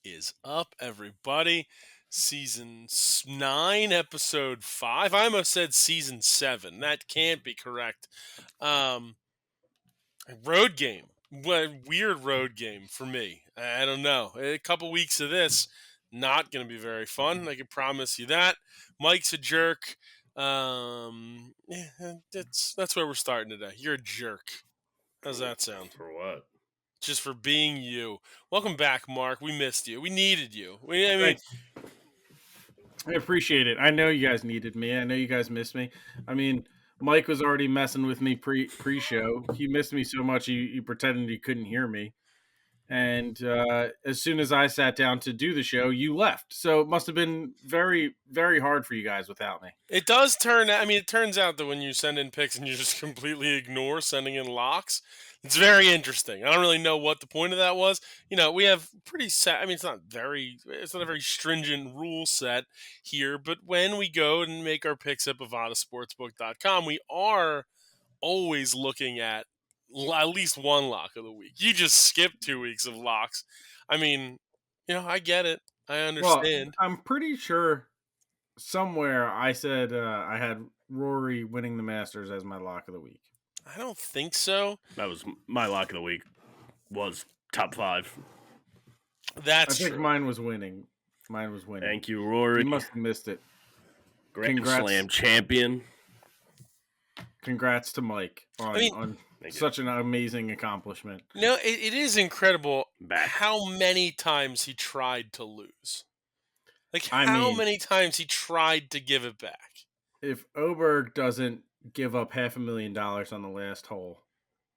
is up, everybody? Season 9, episode 5. I almost said season 7. That can't be correct. Um, road game. What weird road game for me. I don't know. A couple weeks of this, not going to be very fun. I can promise you that. Mike's a jerk. That's where we're starting today. You're a jerk. How's that sound? For what? Just for being you. Welcome back, Mark. We missed you. We needed you. Thanks. I appreciate it. I know you guys needed me. I know you guys missed me. I mean, Mike was already messing with me pre-show. He missed me so much he pretended he couldn't hear me. And as soon as I sat down to do the show, you left. So it must have been very, very hard for you guys without me. It does turn out. It turns out that when you send in pics and you just completely ignore sending in locks, it's very interesting. I don't really know what the point of that was. We have pretty set. It's not a very stringent rule set here, but when we go and make our picks at bovadasportsbook.com, we are always looking at least one lock of the week. You just skipped 2 weeks of locks. I get it. I understand. Well, I'm pretty sure somewhere I said I had Rory winning the Masters as my lock of the week. I don't think so. That was my lock of the week. Was top 5. That's I think true. mine was winning. Thank you, Rory. You must have missed it. Grand Slam champion. Congrats to Mike on such an amazing accomplishment. No, it is incredible how many times he tried to lose. How many times he tried to give it back. If Oberg doesn't give up $500,000 on the last hole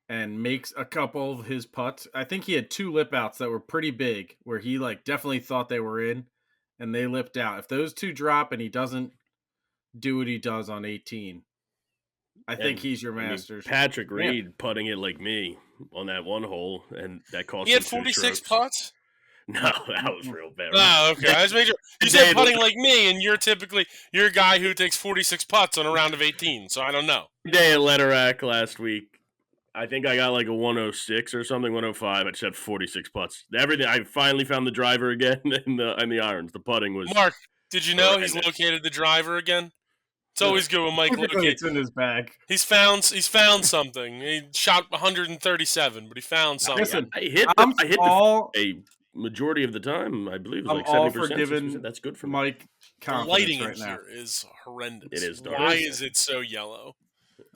and makes a couple of his putts, I think he had 2 lip outs that were pretty big where he definitely thought they were in and they lipped out. If those 2 drop and he doesn't do what he does on 18, I think he's your Masters. Patrick Reed putting it like me on that one hole, and that cost him 2 strokes. He had 46 putts? No, that was real bad. Oh, okay. I just made sure. You said putting like me, and you're a guy who takes 46 putts on a round of 18, so I don't know. Day at Letterack last week, I think I got like a 106 or something, 105. I just had 46 putts. Everything. I finally found the driver again and the irons. The putting was. Mark, did you know he's located the driver again? It's always good when Mike locates. It's in his bag. He's found something. He shot 137, but he found something. Listen, I hit a majority of the time. I believe it was I'm like 70%. That's good for Mike. The lighting in here is horrendous. It is dark. Why is it so yellow?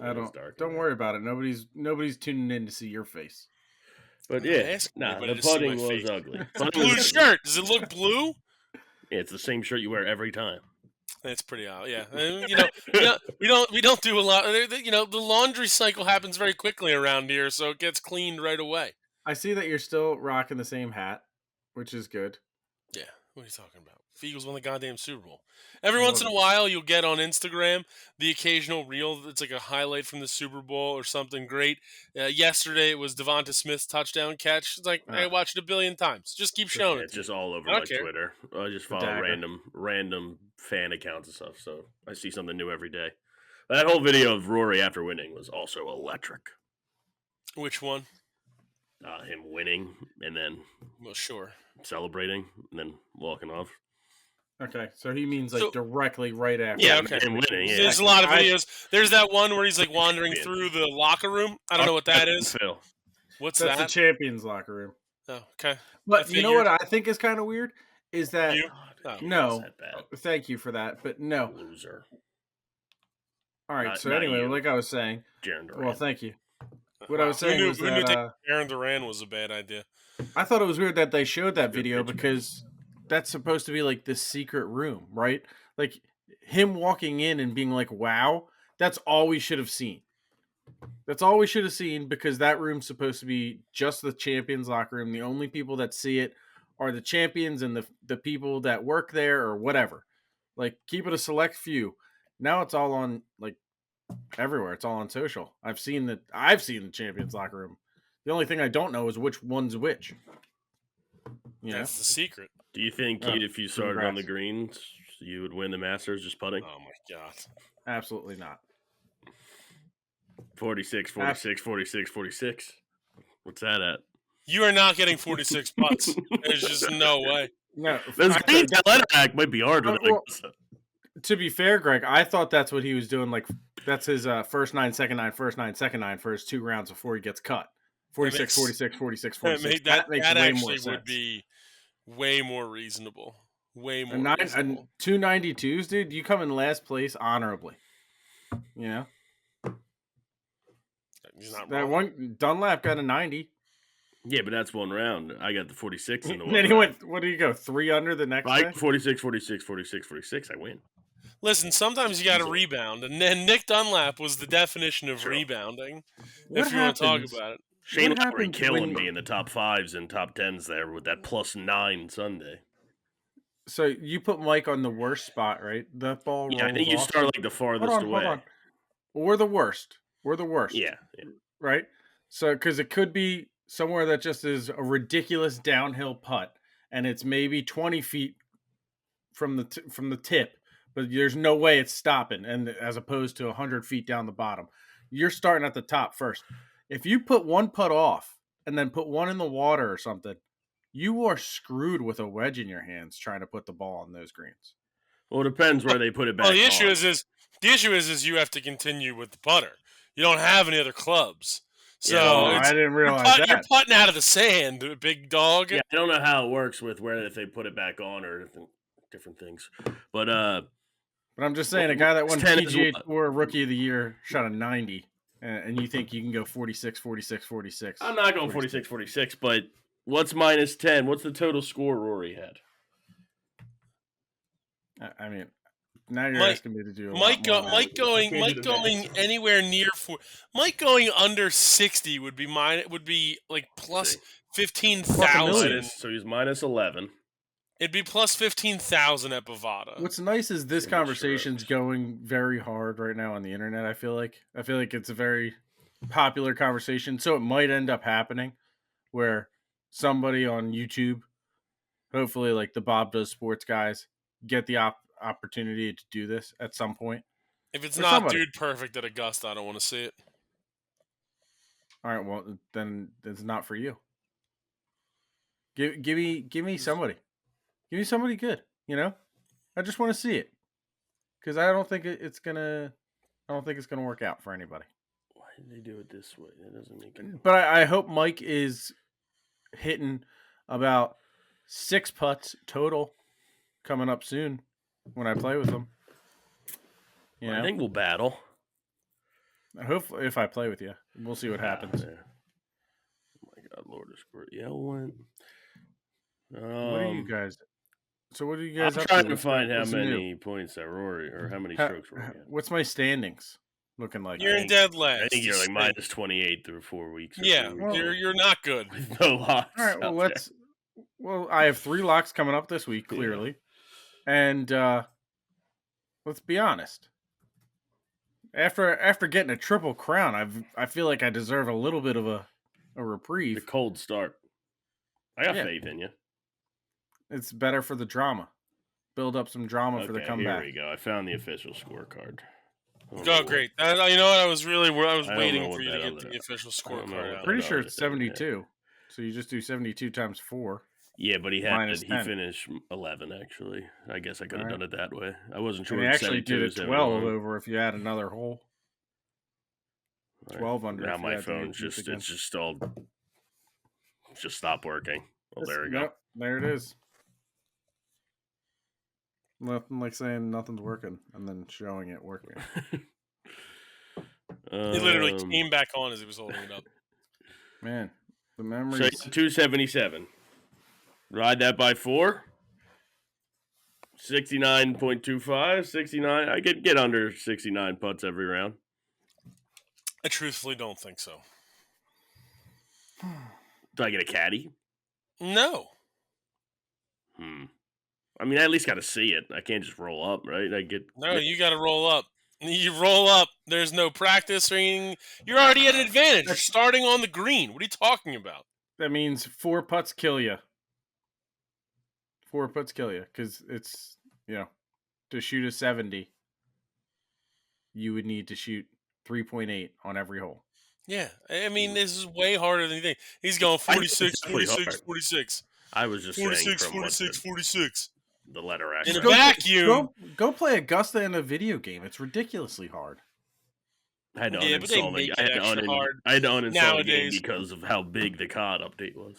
Don't worry about it. Nobody's tuning in to see your face. But the putting was ugly. It's a blue shirt. Does it look blue? Yeah, it's the same shirt you wear every time. That's pretty odd. Yeah, we don't do a lot. The laundry cycle happens very quickly around here, so it gets cleaned right away. I see that you're still rocking the same hat, which is good. Yeah, what are you talking about? The Eagles won the goddamn Super Bowl. Every once in a while, you'll get on Instagram the occasional reel that's like a highlight from the Super Bowl or something great. Yesterday, it was Devonta Smith's touchdown catch. It's like, I watched it a billion times. Just keep showing it. It's just all over my Twitter. I just follow random fan accounts and stuff, so I see something new every day. That whole video of Rory after winning was also electric. Which one? Him winning and then celebrating and then walking off. Okay, so he means directly right after. Yeah, okay. And winning. Yeah. There's a lot of videos. There's that one where he's wandering through the locker room. I don't know what that is. Phil. What's that? That's the champions locker room. Oh, okay. But you know what I think is kind of weird is that no. Thank you for that, but no. Loser. All right. So anyway, like I was saying. Well, thank you. What I was saying was that Aaron Duran was a bad idea. I thought it was weird that they showed that video because that's supposed to be like this secret room, right? Like him walking in and being like, "Wow," that's all we should have seen. That's all we should have seen because that room's supposed to be just the champions locker room. The only people that see it are the champions and the people that work there or whatever. Like keep it a select few. Now it's all on everywhere. It's all on social. I've seen the champions locker room. The only thing I don't know is which one's which. That's the secret. Do you think if you started on the greens, you would win the Masters just putting? Oh my god. Absolutely not. 46, 46, 46, 46. What's that at? You are not getting 46 putts. There's just no way. No, Those I greens thought- at letter act might be harder than well, to be fair, Greg, I thought that's what he was doing. Like that's his first 9, second 9, first 9, second 9 for his 2 rounds before he gets cut. 46, makes- 46, 46, That 46. that, makes that way actually more sense. would be way more reasonable. Way more And reasonable. 292s, dude. You come in last place honorably. You know He's not that wrong. one Dunlap got a 90. Yeah, but that's one round. I got the 46 in the one Then he round. went. What do you go? 3 under the next day. 46, 46, 46, 46. I win. Listen, sometimes you got to Easily. rebound, and then Nick Dunlap was the definition of True. rebounding. What if you want to talk happens- about it, Shane What Lowry happens killing when- me in the top 5s and top 10s there with that +9 Sunday. So you put Mike on the worst spot, right? The ball. Yeah, I think you rolls off. start like the farthest away. Hold on. Or the worst. Or the worst. Yeah. Right. So because it could be somewhere that just is a ridiculous downhill putt, and it's maybe 20 feet from the tip, but there's no way it's stopping, and as opposed to 100 feet down the bottom, you're starting at the top first. If you put one putt off and then put one in the water or something, you are screwed with a wedge in your hands trying to put the ball on those greens. Well, it depends where they put it back. well, the issue on. is you have to continue with the putter. You don't have any other clubs, so Yeah, I didn't realize you're that. putting out of the sand, big dog. Yeah, I don't know how it works with where if they put it back on or different things. But But I'm just saying, a guy that won 10 is PGA what? Tour Rookie of the Year shot a 90, and you think you can go 46, 46, 46. I'm not going 46, 46, but what's -10? What's the total score Rory had? I mean, now you're Mike- asking me to do a Mike lot more. Mike going anywhere near Mike going under 60 would be mine. It would be like plus See. 15,000. So he's -11. It'd be plus 15,000 at Bovada. What's nice is this Yeah, sure conversation's is. going very hard right now on the internet. I feel like it's a very popular conversation, so it might end up happening where somebody on YouTube, hopefully like the Bob Does Sports guys, get the opportunity to do this at some point. If it's Or not somebody. Dude Perfect at Augusta, I don't want to see it. All right, well then it's not for you. Give me somebody. Give me somebody good, you know? I just want to see it. Cuz I don't think it's going to work out for anybody. Why did they do it this way? That doesn't make any But I hope Mike is hitting about 6 putts total coming up soon when I play with him. You know? I think we'll battle. Hopefully, if I play with you, we'll see what happens. Yeah. Oh my God, Lord, is yell went. What are you guys? So what are you I'm guys up trying to? to find how What's new? many points that Rory or how many How- strokes Rory had. What's my standings looking like? You're in dead last. I think you're like Stink. -28 through 4 weeks. Or Yeah, 3 weeks. you're not good. With no locks. All right, well out there. Well, I have 3 locks coming up this week, Yeah. clearly, and let's be honest. After getting a triple crown, I feel like I deserve a little bit of a The reprieve. cold start. I got Yeah. faith in you. It's better for the drama. Build up some drama for the Okay, comeback. here we go. I found the official scorecard. I don't Oh, know great! You know what? I was I don't waiting know for what you to that get other- the official I don't know scorecard what out. Pretty that sure other it's thing, yeah. 72. So you just do 72 times 4. Yeah, but he had Minus he 10. finished 11 actually. I guess I could have Alright. done it that way. I wasn't sure. And he if actually 72 did is it 12 71. over if you add another hole. Alright, 12 under Now if you my add the phone's 18th just again. it's just all just stopped working. Oh, there we go. Yep, there it is. Nothing like saying nothing's working and then showing it working. He literally Um, came back on as he was holding it up. Man, the So memories. 277. Ride that by 4. 69.25, 69. I could get under 69 putts every round. I truthfully don't think so. Do I get a caddy? No. I mean, I at least got to see it. I can't just roll up, right? No, you got to roll up. You roll up. There's no practice or anything. You're already at an advantage. You're starting on the green. What are you talking about? That means 4 putts kill you. 4 putts kill you because it's, to shoot a 70, you would need to shoot 3.8 on every hole. Yeah, I mean, this is way harder than you think. He's going I think it's 46, definitely 46, hard. 46, I was just saying 46, from what 46, 46. the letter In X. a Just go vacuum. go play Augusta in a video game. It's ridiculously hard. I had to Yeah, but they uninstall make I it had to extra hard I had to uninstall the game nowadays. because of how big the COD update was.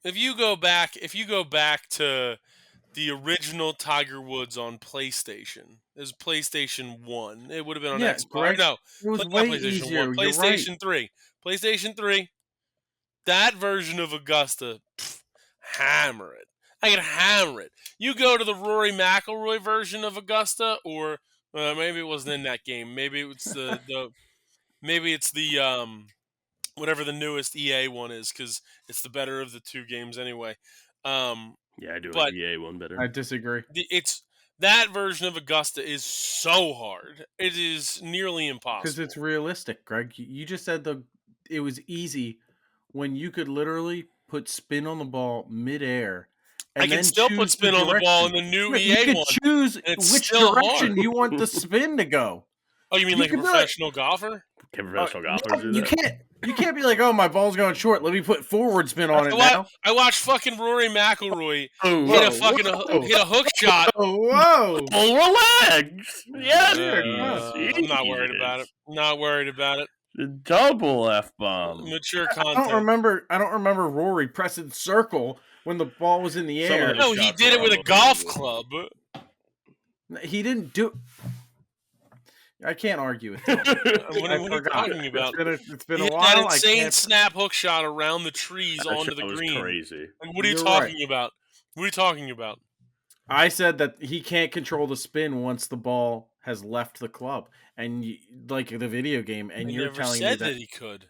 If you go back to the original Tiger Woods on PlayStation, it was PlayStation 1. It would have been on Yeah, Xbox. Greg, No, it was not way PlayStation 1. easier. You're right. PlayStation 3. PlayStation 3. That version of Augusta, hammer it. I can hammer it. You go to the Rory McIlroy version of Augusta, or maybe it wasn't in that game. Maybe it's maybe it's the whatever the newest EA one is, because it's the better of the two games anyway. Yeah, I do like But the EA one better. I disagree. it's that version of Augusta is so hard. It is nearly Because impossible. it's realistic, Greg. You just said it was easy when you could literally put spin on the ball midair I and can then still put choose the spin on the ball in direction. the new Yeah, you EA could one, choose and it's which still hard. direction you want the spin to go. Oh, you mean You like a could do it. professional golfer? Can professional golfers No, do you that? can't. You can't be like, oh, my ball's going short. Let me put forward spin on it now. I watched fucking Rory McIlroy Oh, hit a Whoa, fucking whoa, hit a hook shot. whoa! oh, relax. Yes, I'm not worried about it. Not worried about it. The double F bomb. Mature I don't content. remember. I don't remember Rory pressing circle when the ball was in the Some of air. those No, he shots did are it with a golf unbelievable. club. He didn't do. I can't argue with that. What I are you forgot. talking about? It's been He a hit that while. I insane can't. snap hook shot around the trees That onto shot the was green. crazy. And what are you You're talking right. about? What are you talking about? I said that he can't control the spin once the ball has left the club, and like the video game. And I you're never telling me said that that he could.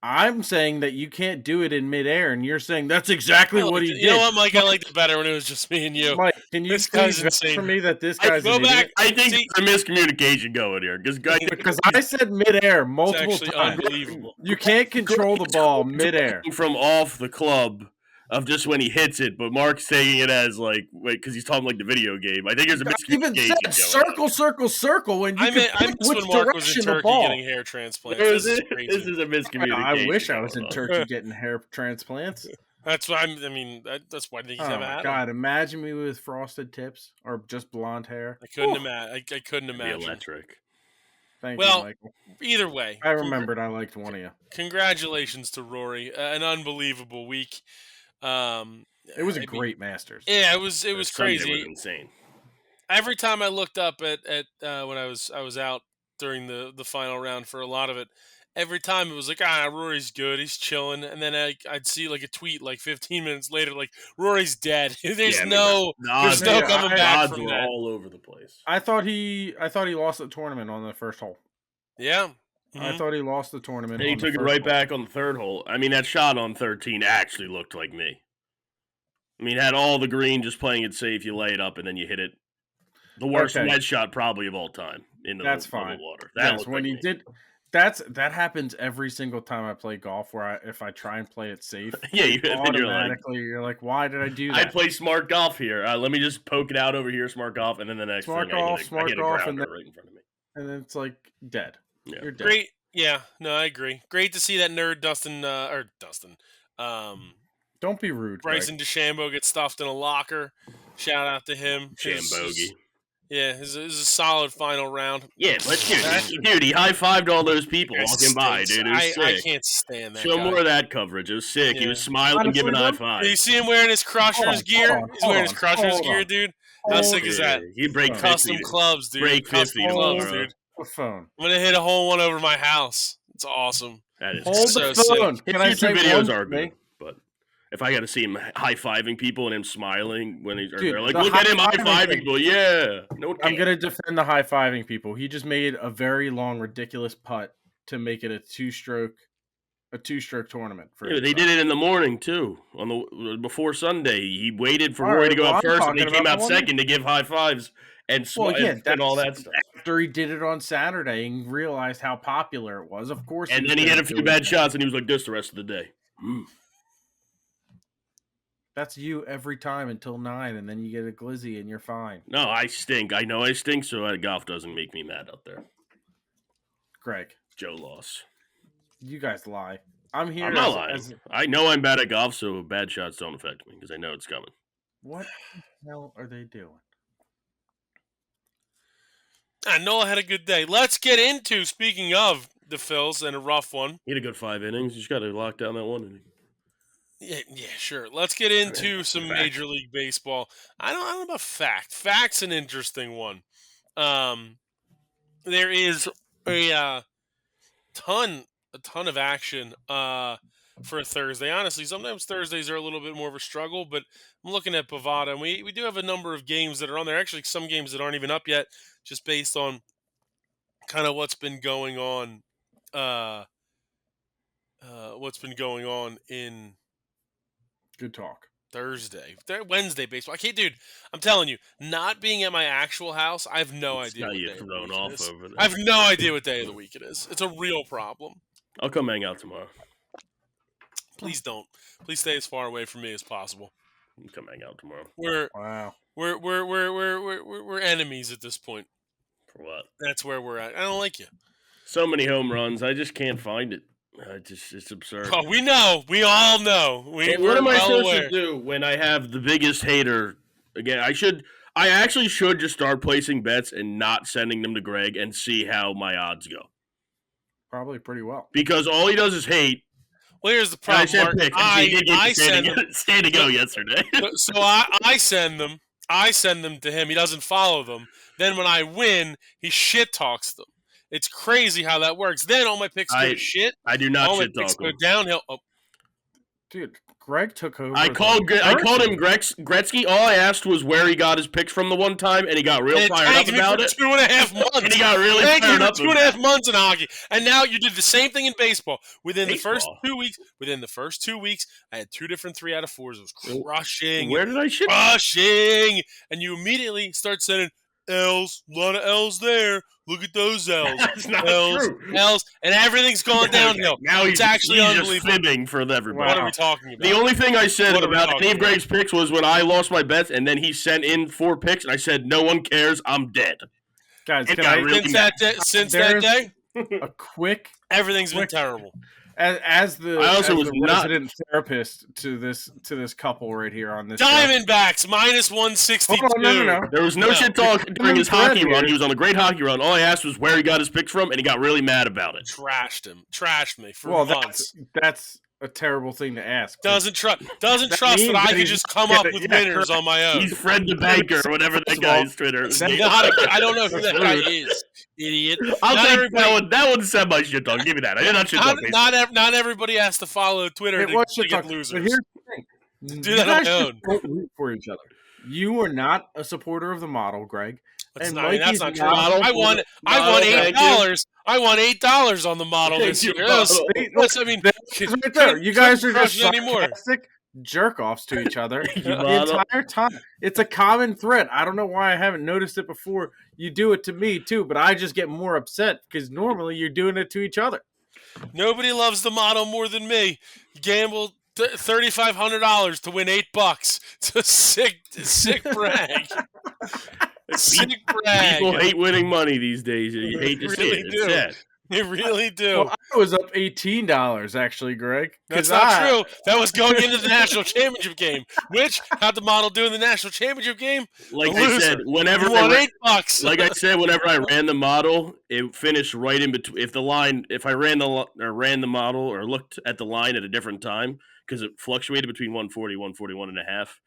I'm saying that you can't do it in midair, and you're saying that's exactly what he You know did. what, Mike? I liked it better when it was just me and you. Mike, can you This please guy's vouch for insane. me that this I guy's Go an back. idiot? I think See, there's a miscommunication going here Because I said midair it's multiple actually times. unbelievable. You can't control the ball midair. from off the club of just when he hits it, but Mark's taking it as like wait because he's talking like the video game. I think there's a I even miscommunication said going circle, on. circle, circle, and you could I pick miss which when Mark was in direction the Turkey ball. getting hair transplants. Where This is is it? crazy. This is a miscommunication. I wish I was in going on. Turkey getting hair transplants. That's why I mean, that's why I think he's Oh never my had them. god! Imagine me with frosted tips or just blonde hair. I couldn't Whew. imagine. I couldn't It'd be imagine. electric. Thank you, Well, Michael. either way, I remembered I liked one of you. congratulations to Rory. An unbelievable week. It was a I mean, great Masters. yeah, it was Sunday crazy. was insane. Every time I looked up at when I was out during the final round for a lot of it, every time it was like, Rory's good, he's chilling, and then I'd see like a tweet like 15 minutes later, like Rory's dead. There's Yeah, I mean, no the odds, there's no Yeah, coming I- back odds from were that. all over the place. I thought he lost the tournament on the first hole. Yeah. I Mhm. thought he lost the tournament. And he on the took it first right hole. back on the third hole. I mean, that shot on 13 actually looked like me. I mean, had all the green, just playing it safe. You lay it up and then you hit it. The worst Okay. wedge shot probably of all time into That's the fine. water. That Yes, looked when like you me. did. That happens every single time I play golf. Where if I try and play it safe, Yeah, then you're like, automatically you're like, why did I do I that? play smart golf here. Let me just poke it out over here, smart golf, and then the next Smart thing golf, I smart hit a golf, and grounder then- right in front of me. And then it's like dead. Yeah. You're dead. Great. Yeah. No, I agree. Great to see that nerd Dustin. Don't be rude, Bryson DeChambeau gets stuffed in a locker. Shout out to him. Shambogie. Yeah, it was a solid final round. Yeah, let's dude, he high-fived all those people That walking by, stinks. dude. It was sick. I can't stand that Show guy. more of that coverage. It was sick. He Yeah. was smiling, Honestly, giving high though, Did five. you see him wearing his Crushers gear? He's wearing his Crushers gear, dude. How sick is that? He break Hold 50. Custom dude. clubs, dude. Break 50 Custom clubs, tomorrow. dude. The phone. I'm gonna hit a whole one over my house. It's awesome. That is Hold so the phone. sick. Can I His say YouTube videos one are thing? good, but if I got to see him high-fiving people and him smiling when he's Dude, they're like, the look at him high-fiving high-fiving thing. people. Yeah. No, I'm gonna defend the high fiving people. He just made a very long, ridiculous putt to make it a two stroke tournament. For Yeah, they himself. did it in the morning too. On the before Sunday, he waited for All Rory right, to go well, out I'm first, and he talking came about out the one second to give high fives and Well, yeah, and all that stuff. After he did it on Saturday and realized how popular it was, of course. And was then he gonna had a do few it bad again. shots, and he was like this the rest of the day. That's you every time until 9, and then you get a glizzy and you're fine. No, I stink. I know I stink, so golf doesn't make me mad out there. Greg, Joe lost. You guys lie. I'm here. I'm not lying. I know I'm bad at golf, so bad shots don't affect me because I know it's coming. What the hell are they doing? Noah had a good day. Let's get into, speaking of the Phils and a rough one. He had a good 5 innings. You just got to lock down that 1 inning. Yeah, sure. Let's get into some Major League Baseball. I don't know about fact. Fact's an interesting one. There is a ton of action for a Thursday. Honestly, sometimes Thursdays are a little bit more of a struggle, but I'm looking at Bovada, and we do have a number of games that are on there. Actually, some games that aren't even up yet, just based on kind of what's been going on. What's been going on in Good talk. Wednesday baseball. Dude, I'm telling you, not being at my actual house, I have no idea. Got you thrown off over there. I have no idea what day of the week it is. It's a real problem. I'll come hang out tomorrow. Please don't. Please stay as far away from me as possible. Come hang out tomorrow. We're enemies at this point. For what? That's where we're at. I don't like you. So many home runs. I just can't find it. It's absurd. Oh, we know. We all know. What am I supposed to do when I have the biggest hater? Again, I actually should just start placing bets and not sending them to Greg and see how my odds go. Probably pretty well. Because all he does is hate. Well, here's the problem. I send them. Stand to go yesterday. So I send them. I send them to him. He doesn't follow them. Then when I win, he shit talks them. It's crazy how that works. Then all my picks go to shit. I do not all shit my picks talk go him. downhill. Oh. Dude, Greg took over. I called him Gretzky. All I asked was where he got his picks from the one time, and he got real fired up about it. 2.5 months. And he got really fired up. 2.5 months in hockey. And now you did the same thing in baseball. Within the first 2 weeks, I had 2 different 3 out of 4s. It was crushing. Where did I shit? Crushing. And you immediately start sending L's. A lot of L's there. Look at those L's. That's not L's, true. L's, and everything's gone downhill. Now it's actually unbelievable. Just fibbing for everybody. What are we talking about? The only thing I said about any of Greg's picks was when I lost my bets, and then he sent in 4 picks, and I said, "No one cares. I'm dead." Guys, since that day, a quick. Everything's been terrible. As the resident therapist to this couple right here on this Diamondbacks show. Minus 162. No. There was no shit talk during his hockey run. He was on a great hockey run. All I asked was where he got his picks from, and he got really mad about it. Trashed me for months. That's a terrible thing to ask. Doesn't trust that I could just come up with winners on my own. He's Fred the Banker or whatever that guy's Twitter. I don't know who that guy is. Idiot. I'll take that one said my shit talk. Give me that. I did not shit talk. Not everybody has to follow Twitter to get losers. But here's the thing. Do that on your own. Don't root for each other. You are not a supporter of the model, Greg. That's not true. I won $8. I won $8 on the model this year. Right there. You guys are just sarcastic jerk-offs to each other the entire time. It's a common thread. I don't know why I haven't noticed it before. You do it to me, too, but I just get more upset because normally you're doing it to each other. Nobody loves the model more than me. Gamble $3,500 to win $8. It's a sick brag. Sick brag. People hate winning money these days. You hate to see it. It's sad. They really do. Well, I was up $18, actually, Greg. That's not true. That was going into the national championship game. How'd the model do in the national championship game? Like I said, whenever you won $8. Like I said, whenever I ran the model, it finished right in between. If I ran the model or looked at the line at a different time, because it fluctuated between 140, 141 and a half.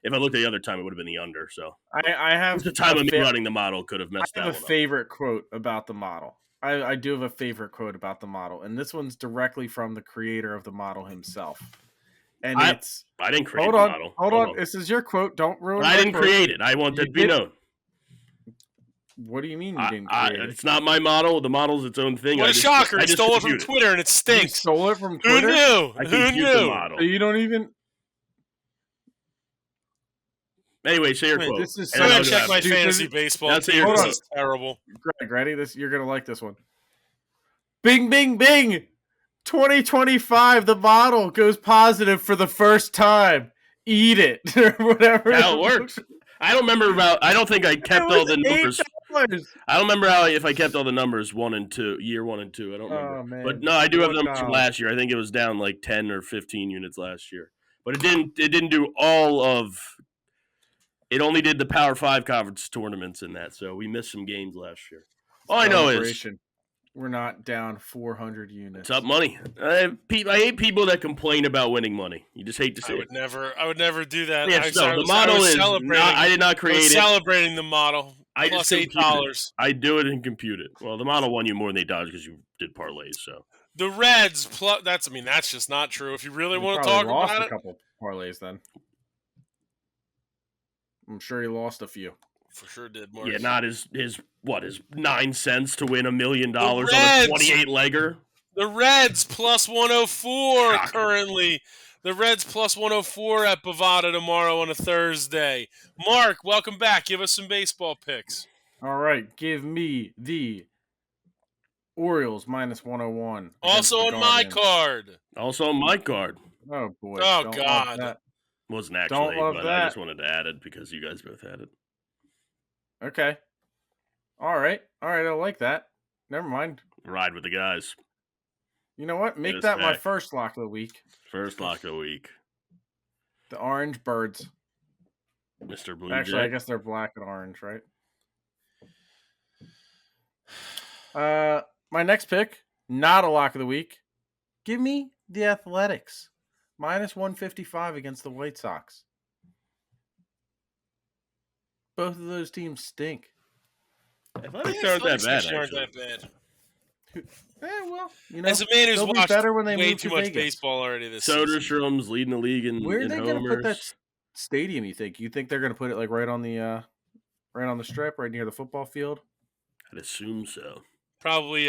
If I looked at the other time, it would have been the under. So I have the time of me running the model could have messed that one up. I have a favorite quote about the model. I do have a favorite quote about the model, and this one's directly from the creator of the model himself. And I didn't create the model. Hold on. This is your quote. Don't ruin it. I didn't create it. I want it to be known. What do you mean you didn't create it? It's not my model. The model's its own thing. What a shocker. He stole it from Twitter, and it stinks. You stole it from Twitter? Who knew? So you don't even... Anyway, say your quote. I'm going to check my fantasy baseball team. This is terrible. Greg, ready? You're going to like this one. Bing, bing, bing. 2025, the model goes positive for the first time. Eat it. Or whatever. How it works. I don't think I kept all the numbers. Players. I don't remember if I kept all the numbers 1 and 2, year 1 and 2. I don't remember. Oh, man. But no, I do have What numbers from knowledge. last year. I think it was down like 10 or 15 units last year. But it didn't do all of. It only did the Power 5 conference tournaments in that, so we missed some games last year. All I know is Celebration. We're not down 400 units. it's up money. I hate people that complain about winning money. You just hate to see I it. would never do that. Yes, no, the model is not. I did not create it. Celebrating the model. I Plus just $8. I do it and compute it. Well, the model won you more than $8 because you did parlays. So The Reds plus that's just not true. If you really want to talk lost about a it, couple parlays then. I'm sure he lost a few. for sure did. Mark. yeah, not his 9 cents to win $1 million on a 28 legger. The Reds plus 104 Shocking. currently. The Reds plus 104 at Bovada tomorrow on a Thursday. Mark, welcome back. Give us some baseball picks. All right, give me the Orioles minus 101. Also on my card. Also on my card. Oh boy. Oh, Don't God. love that. Wasn't actually, love but that. I just wanted to add it because you guys both had it. Okay. All right. I like that. Never mind. Ride with the guys. You know what? Make us that my back. first lock of the week. First lock of the week. The Orange Birds. Mr. Blue Actually, I Jay. guess they're black and orange, right? My next pick, not a lock of the week. Give me the Athletics. Minus 155 against the White Sox. Both of those teams stink. Athletics aren't that bad, Aren't actually. that bad. Well, you know, As a man who's they'll be watched better when they way move too to much Vegas. baseball already this season. Soderstrom's leading the league in Where are they going to put that homers. stadium? You think they're going to put it like right on the strip, right near the football field? I'd assume so. Probably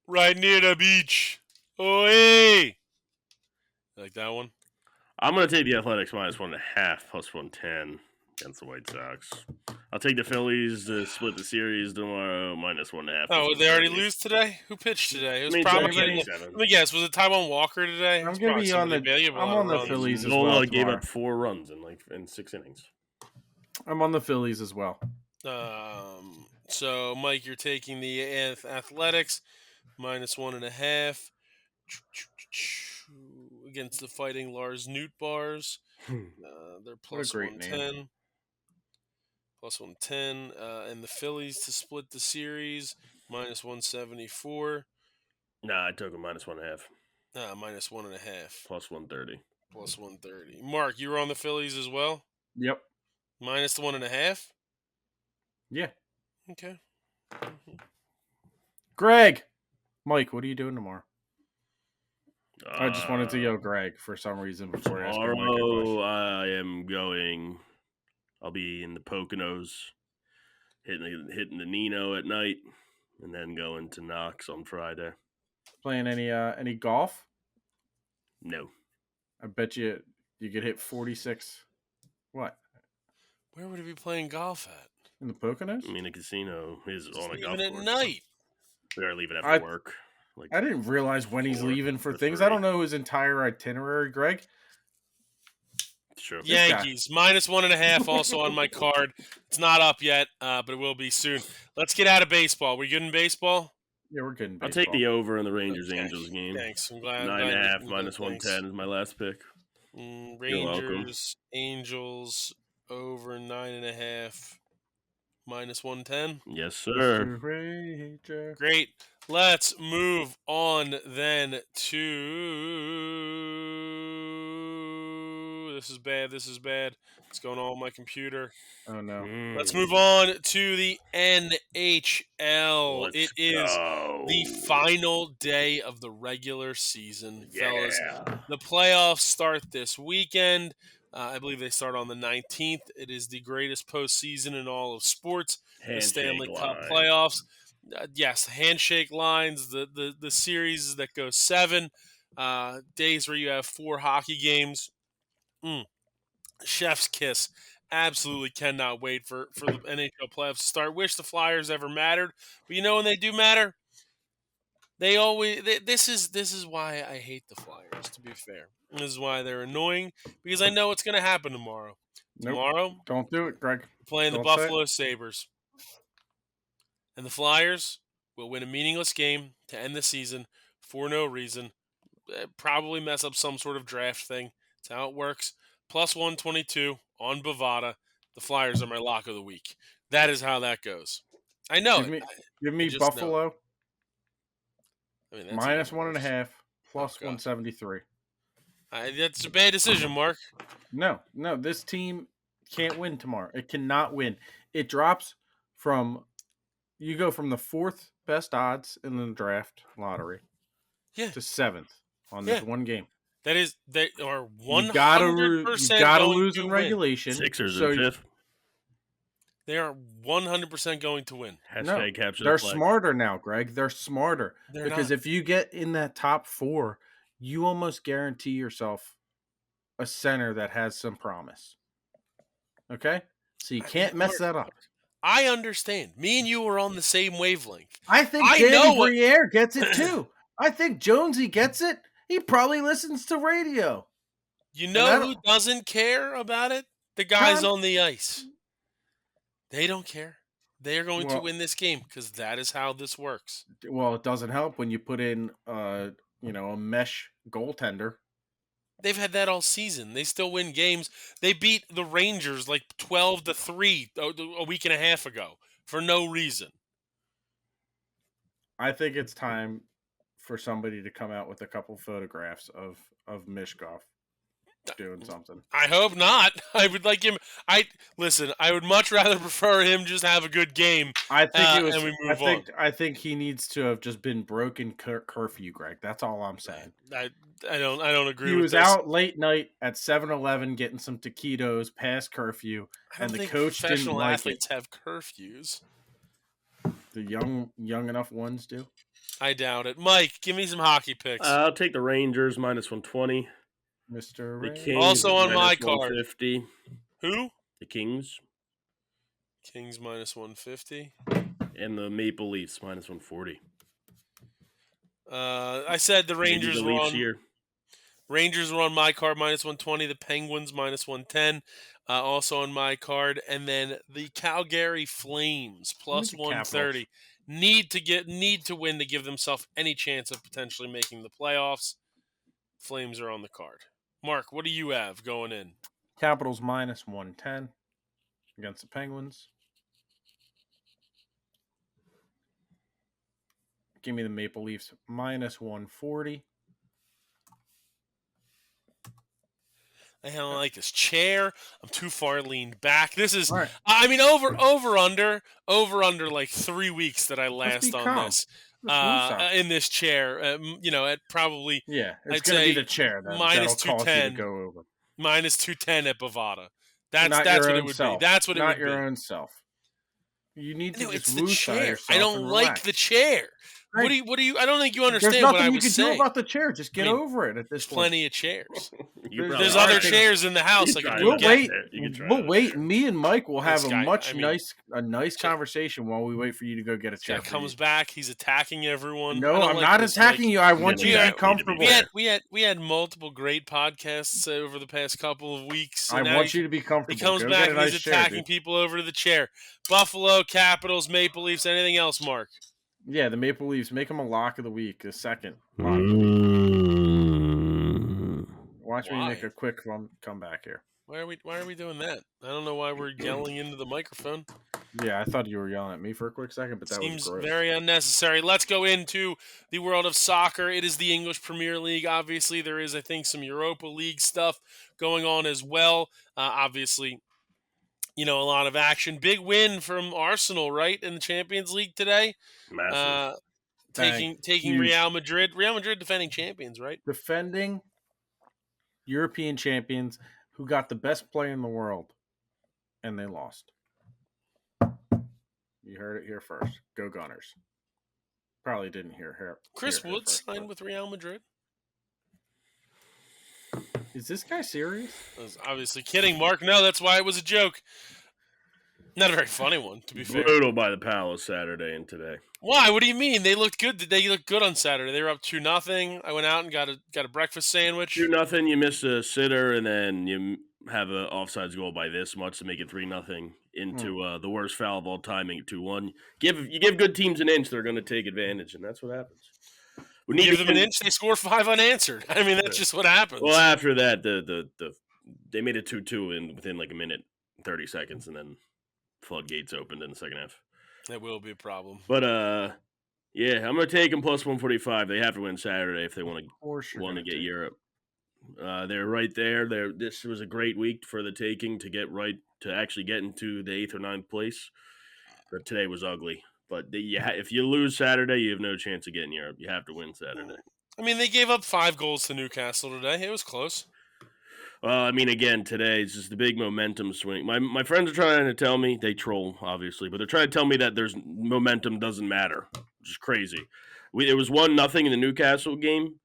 right near the beach. Oh hey. Like that one? I'm going to take the Athletics minus 1.5 plus 110 against the White Sox. I'll take the Phillies to split the series tomorrow minus 1.5. Oh, they already lose today? Who pitched today? It was I mean, probably. Phillies Let me guess. Was it Taiwan Walker today? I'm going to be on the. I'm on the Phillies as well. Nola gave tomorrow. up 4 runs in 6 innings. I'm on the Phillies as well. So, Mike, you're taking the Athletics minus 1.5 against the Fighting Lars Newt Bars. They're plus great 110. name. Plus 110. And the Phillies to split the series minus 174. Nah, I took a minus 1.5. Minus 1.5. Plus 130. Plus 130. Mark, you were on the Phillies as well? Yep. Minus the 1.5? Yeah. Okay. Greg. Mike, what are you doing tomorrow? I just wanted to yell Greg for some reason before asking Mike a question. Tomorrow I am going. I'll be in the Poconos, hitting the Nino at night, and then going to Knox on Friday. Playing any golf? No. I bet you could hit 46. What? Where would he be playing golf at? In the Poconos? I mean, the casino is on a Even golf at course. night. We are leaving after work. Like I didn't realize when he's 4 leaving for or things. 3. I don't know his entire itinerary, Greg. Sure. Yankees, minus 1.5 also on my card. It's not up yet, but it will be soon. Let's get out of baseball. We good in baseball? Yeah, we're good in I'll baseball. take the over in the Rangers Okay. Angels game. Thanks. I'm glad. 9.5 minus 110 is my last pick. Rangers, Angels, over 9.5, minus 110. Yes, sir. Ranger. Great. Let's move on then to. This is bad. What's going on with my computer? Oh no. Let's move on to the NHL. It is the final day of the regular season, fellas. The playoffs start this weekend. I believe they start on the 19th. It is the greatest postseason in all of sports. The Stanley Cup playoffs. Yes, handshake lines, the series that go 7 days where you have 4 hockey games. Chef's kiss. Absolutely cannot wait for the NHL playoffs to start. Wish the Flyers ever mattered, but you know when they do matter, they always. This is why I hate the Flyers. To be fair, this is why they're annoying because I know what's going to happen tomorrow. Nope. Tomorrow, Don't do it, Greg. playing the Buffalo Sabres. And the Flyers will win a meaningless game to end the season for no reason. Probably mess up some sort of draft thing. That's how it works. Plus 122 on Bovada. The Flyers are my lock of the week. That is how that goes. I know Give it. me, give I me just know it. Buffalo I mean, that's even minus one and a worse. half, Oh, plus God. 173. That's a bad decision, Mark. No, this team can't win tomorrow. It cannot win. It drops from you go from the fourth best odds in the draft lottery Yeah. to seventh on Yeah. this one game. They are You 100% gotta going lose to in win. regulation. Sixers so in fifth. They are 100% going to win. no, Capture they're the flag. smarter now, Greg. They're smarter They're because not. if you get in that top 4, you almost guarantee yourself a center that has some promise. Okay, so you can't mess that up. I understand. Me and you are on the same wavelength. I think I Danny know what. Briere gets it too. I think Jonesy gets it. He probably listens to radio. You And I know who don't- doesn't care about it? The guys on the ice. They don't care. They are going to win this game because that is how this works. Well, it doesn't help when you put in, a mesh goaltender. They've had that all season. They still win games. They beat the Rangers like 12-3 a week and a half ago for no reason. I think it's time for somebody to come out with a couple photographs of Mishkov doing something. I hope not. I would like him. I would much rather prefer him just have a good game. I think it was. And we move on. I think he needs to have just been broken curfew, Greg. That's all I'm saying. I don't agree. He with was this. out late night at 7-Eleven getting some taquitos past curfew, I don't and the think coach didn't professional like athletes have curfews. The young enough ones do. I doubt it. Mike, give me some hockey picks. I'll take the Rangers minus 120. Mr. The Ray. Kings Also on my minus card. 150. Who? The Kings. Kings minus 150. And the Maple Leafs minus 140. I said the Rangers were on. Here. Rangers were on my card minus 120. The Penguins minus 110. Also on my card, and then the Calgary Flames plus 130 need to win to give themselves any chance of potentially making the playoffs. Flames are on the card. Mark, what do you have going in? Capitals minus 110 against the Penguins. Give me the Maple Leafs minus 140. I don't like this chair. I'm too far leaned back. This is, Right. I mean, over under like 3 weeks that I last on calm. this. In this chair, at probably it's I'd going to say be the chair minus that'll cause you to 210. go over. Minus 210 at Bovada. That's Not what your it own would self. be. That's what it Not would your be. own self. You need to No, just it's the woosah chair. yourself I don't and like relax. the chair. Right. What do you? I don't think you There's understand what I nothing you was can saying. do about the chair. Just get I mean, over it at this There's point. plenty of chairs. There's Other right. chairs in the house. I can We'll wait. We'll wait. Me and Mike will have This a guy, nice conversation while we wait for you to go get a chair. Comes back. He's attacking everyone. No, I'm not attacking you. I want you to be comfortable. We had multiple great podcasts over the past couple of weeks. I want you to be comfortable. He comes back and he's attacking people over to the chair. Buffalo, Capitals, Maple Leafs, anything else, Mark? Yeah, the Maple Leafs. Make them a lock of the week. The second. Watch me make a quick comeback here. Why are we doing that? I don't know why we're yelling into the microphone. Yeah, I thought you were yelling at me for a quick second, but that was gross. Seems very unnecessary. Let's go into the world of soccer. It is the English Premier League. Obviously, there is, I think, some Europa League stuff going on as well. Obviously, a lot of action. Big win from Arsenal, right, in the Champions League today. Massive. Taking Huge. Real Madrid. Real Madrid defending champions, right? Defending European champions who got the best player in the world, and they lost. You heard it here first. Go Gunners. Probably didn't hear. Chris Wood signed with Real Madrid. Is this guy serious? I was obviously kidding, Mark. No, that's why it was a joke. Not a very funny one, to be fair. Brutal by the Palace Saturday and today. Why? What do you mean? They looked good. They looked good on Saturday. They were up 2-0. I went out and got a breakfast sandwich. 2-0. You miss a sitter, and then you have an offsides goal by this much to make it 3-0 into the worst foul of all time, make it 2-1. You give good teams an inch, they're going to take advantage, and that's what happens. We need Give to them an inch, they score 5 unanswered. I mean, that's just what happens. Well, after that, they made it 2-2 within like a minute, 30 seconds, and then floodgates opened in the second half. That will be a problem. But yeah, I'm gonna take them plus 145. They have to win Saturday if they want to get Europe. They're right there. This was a great week for the taking to actually get into the 8th or 9th place. But today was ugly. But if you lose Saturday, you have no chance of getting Europe. You have to win Saturday. I mean, they gave up 5 goals to Newcastle today. It was close. Well, I mean, again, today it's just the big momentum swing. My friends are trying to tell me, they troll, obviously, but they're trying to tell me that there's momentum doesn't matter, which is crazy. It was 1-0 in the Newcastle game.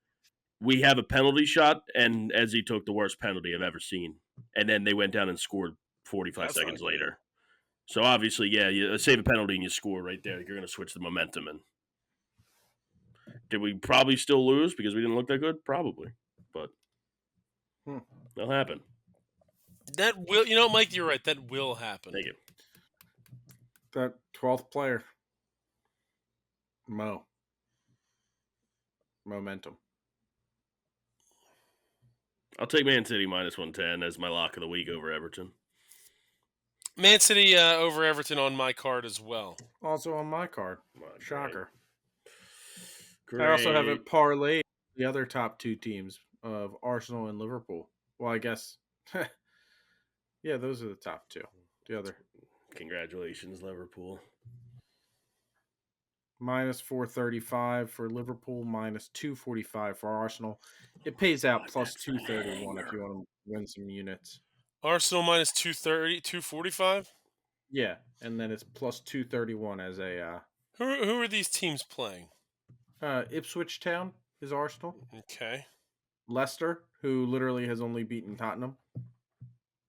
We have a penalty shot, and Ezzy took the worst penalty I've ever seen. And then they went down and scored 45 seconds later. So obviously, yeah, you save a penalty and you score right there. You're going to switch the momentum. And did we probably still lose because we didn't look that good? Probably, but that'll happen. That will, Mike, you're right. That will happen. Thank you. That 12th player, momentum. I'll take Man City minus 110 as my lock of the week over Everton. Man City over Everton on my card as well. Also on my card. Shocker. Great. I also have it parlayed the other top 2 teams of Arsenal and Liverpool. Well, I guess, yeah, those are the top 2. The other. Congratulations, Liverpool. Minus 435 for Liverpool, minus 245 for Arsenal. It pays out plus 231 if you want to win some units. Arsenal minus 230, 245? Yeah, and then it's plus 231 as a... Who are these teams playing? Ipswich Town is Arsenal. Okay. Leicester, who literally has only beaten Tottenham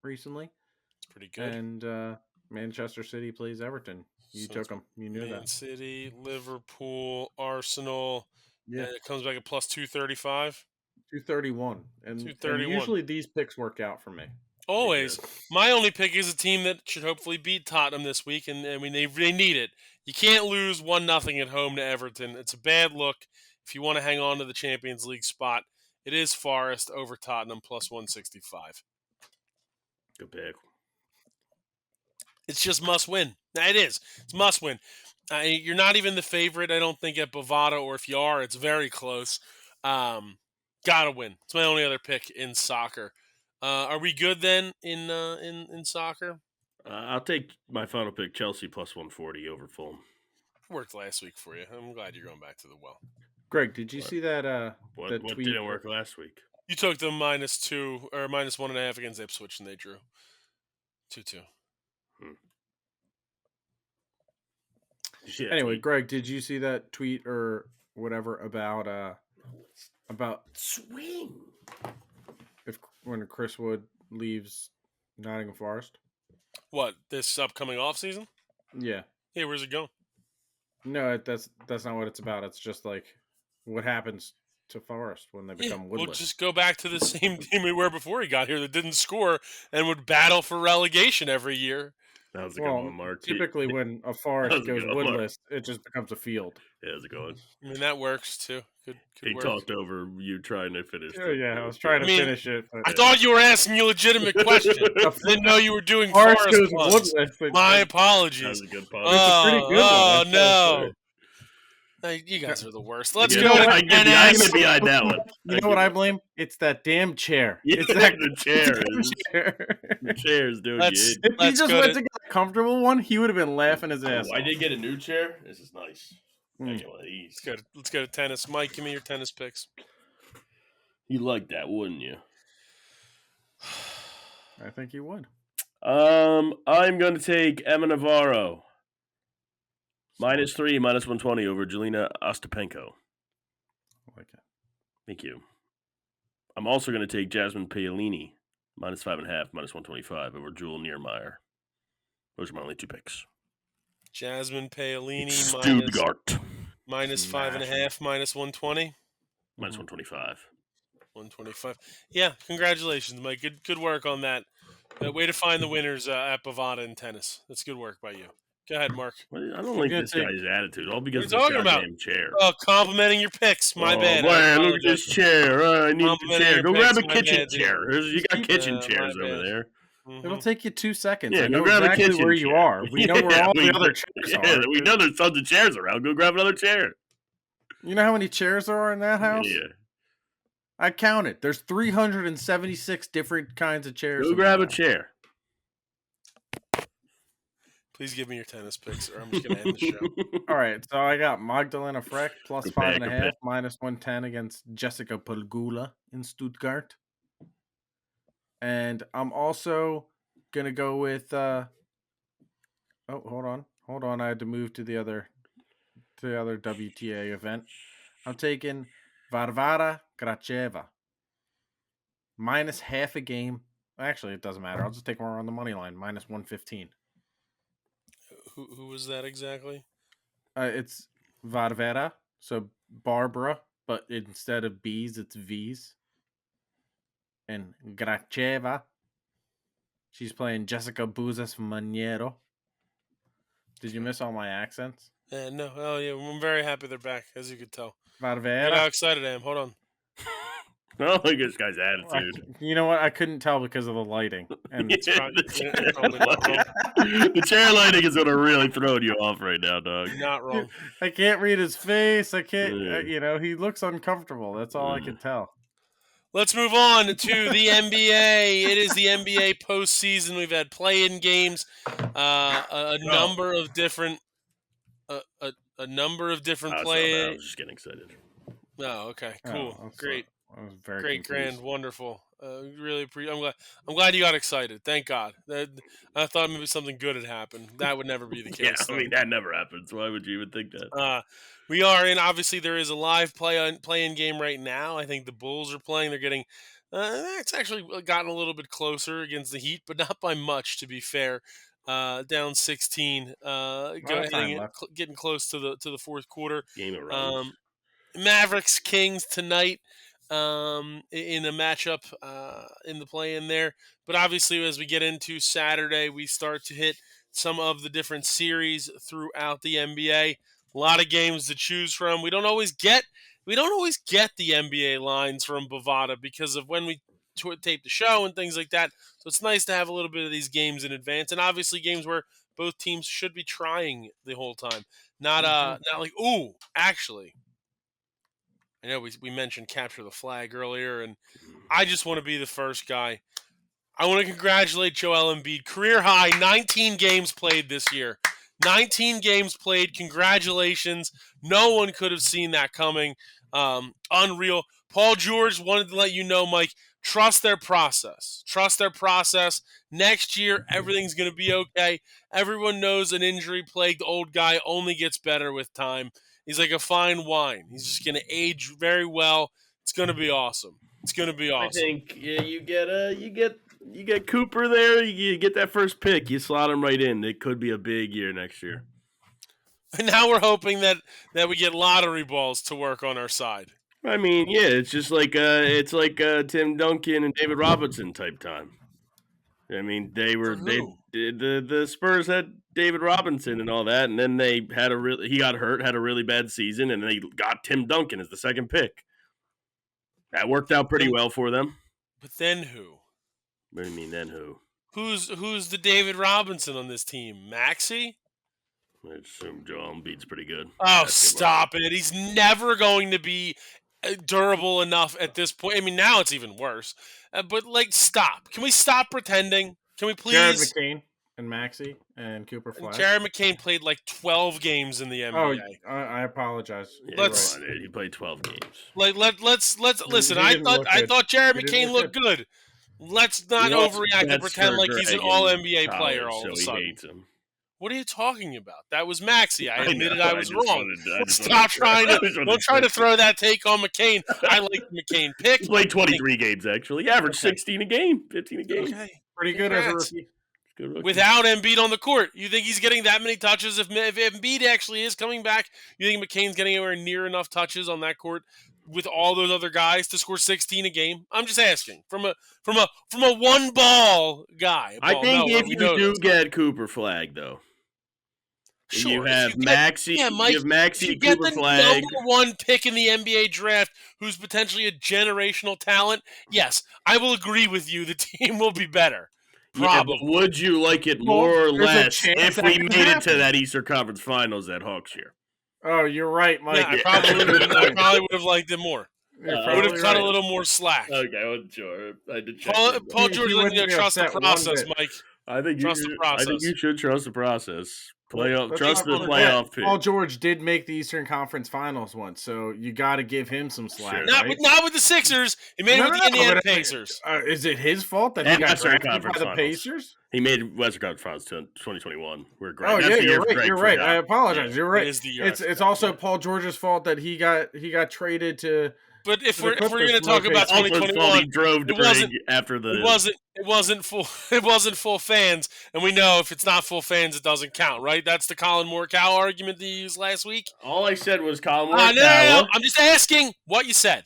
recently. It's pretty good. And Manchester City plays Everton. You took them. You knew that. Man City, Liverpool, Arsenal. Yeah. And it comes back at plus 235? 231. And 231. And usually these picks work out for me. Always. My only pick is a team that should hopefully beat Tottenham this week, and I mean they need it. You can't lose 1-0 at home to Everton. It's a bad look if you want to hang on to the Champions League spot. It is Forest over Tottenham plus 165. Good pick. It's just must win. It is. It's must win. You're not even the favorite, I don't think, at Bovada, or if you are, it's very close. Gotta win. It's my only other pick in soccer. Are we good then in soccer? I'll take my final pick, Chelsea plus 140 over Fulham. Worked last week for you. I'm glad you're going back to the well. Greg, did you see that? What tweet? didn't work last week? You took them -2 or -1.5 against Ipswich, and they drew 2-2. Anyway, Greg, did you see that tweet or whatever about swing? When Chris Wood leaves Nottingham Forest? What, this upcoming off season? Yeah. Yeah, where's it going? No, that's not what it's about. It's just like what happens to Forest when they become woodless. We'll just go back to the same team we were before he got here that didn't score and would battle for relegation every year. That was a good one, Mark. Typically, when a forest goes woodless, it just becomes a field. Yeah, how's it going? I mean, that works too. Good he work. Talked over you trying to finish. Yeah, I was trying to finish it. I thought you were asking a legitimate question. I didn't know you were doing forest goes puns. woodless. My apologies. That was a good pun. It's a pretty good one. No. You guys are the worst. Let's go to I can get behind that one. You know what I blame? It's that damn chair. Yeah, it's that the chair. chair. The chair's doing good. If he just went to get a comfortable one, he would have been laughing his ass off. I did get a new chair. This is nice. I get one of these. Let's go to tennis. Mike, give me your tennis picks. You like that, wouldn't you? I think he would. I'm going to take Emma Navarro. -3, -120 over Jelena Ostapenko. I like it. Thank you. I'm also going to take Jasmine Paolini, -5.5, -125 over Jewel Niermeyer. Those are my only 2 picks. Jasmine Paolini Stuttgart. -5.5, -120. -125. 125. Yeah, congratulations, Mike. Good work on that. Way to find the winners at Bovada in tennis. That's good work by you. Go ahead, Mark. I don't I'm like gonna this take. guy's attitude, all What are because you of this talking about? goddamn chair. Oh, complimenting your picks. My Oh, bad. I man, look at apologize. this chair. I need the Complimenting chair. your Go grab picks. a My kitchen bad, dude. chair. You got kitchen My chairs over bad. there. It'll Mhm. take you 2 seconds. Yeah, I go know grab a exactly kitchen where chair. you are. We know where all the other chairs are. We know there's tons of chairs around. Go grab another chair. You know how many chairs there are in that house? Yeah. I counted. There's 376 different kinds of chairs. Go in grab that a house. chair. Please give me your tennis picks, or I'm just going to end the show. All right, so I got Magdalena Freck plus Good 5.5, pick. minus 110 against Jessica Pegula in Stuttgart. And I'm also gonna go with oh, hold on. I had to move to the other WTA event. I'm taking Varvara Gracheva. Minus half a game. Actually, it doesn't matter. I'll just take her on the money line, minus 115. Who was that exactly? It's Varvara, so Barbara, but instead of B's, it's V's. And Gracheva, she's playing Jessica Buzas Maniero. Did you miss all my accents? No. Oh, yeah. I'm very happy they're back, as you could tell. Look how Varvara. excited I am. Hold on. I don't like this guy's attitude. You know what? I couldn't tell because of the lighting. And The chair lighting is gonna really throw you off right now, dog. You're not wrong. I can't read his face. I can't, Yeah. he looks uncomfortable. That's all I can tell. Let's move on to the NBA. It is the NBA postseason. We've had play-in games, a number of different, a number of different I play. was just getting excited. Oh, okay, cool, great, I was very great, confused. grand, wonderful. Really, I'm glad you got excited. Thank God. I thought maybe something good had happened. That would never be the Yeah, case. I mean that never happens. Why would you even think that? We are in. Obviously, there is a live play-in game right now. I think the Bulls are playing. They're getting. It's actually gotten a little bit closer against the Heat, but not by much. To be fair, down 16. Getting close to the fourth quarter. Game of runs. Mavericks Kings tonight in a matchup in the play-in there. But obviously, as we get into Saturday, we start to hit some of the different series throughout the NBA. A lot of games to choose from. We don't always get the NBA lines from Bovada because of when we tape the show and things like that. So it's nice to have a little bit of these games in advance, and obviously games where both teams should be trying the whole time. Not like, ooh, actually. I know we mentioned capture the flag earlier, and I just want to be the first guy. I want to congratulate Joel Embiid. Career high, 19 games played this year. 19 games played. Congratulations. No one could have seen that coming. Unreal. Paul George wanted to let you know, Mike, trust their process. Trust their process. Next year, everything's going to be okay. Everyone knows an injury-plagued old guy only gets better with time. He's like a fine wine. He's just going to age very well. It's going to be awesome. It's going to be awesome. I think you get Cooper there. You get that first pick. You slot him right in. It could be a big year next year. And now we're hoping that we get lottery balls to work on our side. I mean, yeah, it's just like Tim Duncan and David Robinson type time. I mean, the Spurs had David Robinson and all that, and then he got hurt, had a really bad season, and they got Tim Duncan as the second pick. That worked out pretty well for them. But then who? What do you mean, then who? Who's the David Robinson on this team? Maxey? I assume Joel Embiid's pretty good. Oh, stop it. He's never going to be durable enough at this point. I mean, now it's even worse. But, stop. Can we stop pretending? Can we please? Jared McCain and Maxey and Cooper Flash. Jared McCain played 12 games in the NBA. Oh, I apologize. Yeah, he played 12 games. Let's listen. I thought Jared McCain looked good. Let's not overreact and pretend like he's an all NBA player all of a sudden. He hates him. What are you talking about? That was Maxey. I admitted I was wrong. Stop trying to don't try to throw that take on McCain. I like the McCain pick. He played 23 games actually. He averaged 16 a game, 15 a game. Okay. Pretty good as a rookie. Without Embiid on the court, you think he's getting that many touches? If Embiid actually is coming back, you think McCain's getting anywhere near enough touches on that court with all those other guys to score 16 a game? I'm just asking from a one ball guy. I Paul think Mello, if we you know do this. get Cooper Flag, though, you Sure, if have you get Maxi, Mike, you have if you Maxi, get Cooper the Flag. number one pick in the NBA draft, who's potentially a generational talent, yes, I will agree with you. The team will be better, Yeah, but probably. would you like it Well, more or there's a less chance if that we could made it to happen. that Eastern Conference Finals that Hawks year? Oh, you're right, Yeah, Mike. I probably would have. I probably would have liked it more. You're I would have probably cut a right. little more slack. Okay, I wasn't sure. I did check. Paul George, He wouldn't be trust the upset one process, bit. Mike. I think Trust the process. you should trust the process. Let's Trust not the forget, playoff pick. Paul George did make the Eastern Conference Finals once, so you got to give him some slack, Sure. Not right? with the Sixers. He made it with the Indiana Pacers. Is it his fault that he And got Western drafted by Conference the Finals. Pacers? He made Western Conference Finals 2021. Where Greg, Oh that's yeah, the year you're right. Greg You're right. forgot. I apologize. Yeah. You're right. It is the year I It's forgot, also yeah. Paul George's fault that he got traded to. But if the we're Clippers going to from talk about OKC. Also, his fault 2021, he drove it wasn't Greg after the. it wasn't full fans, and we know if it's not full fans, it doesn't count, right? That's the Colin Morikawa argument that you used last week. All I said was Colin No, Morikawa. I'm just asking what you said.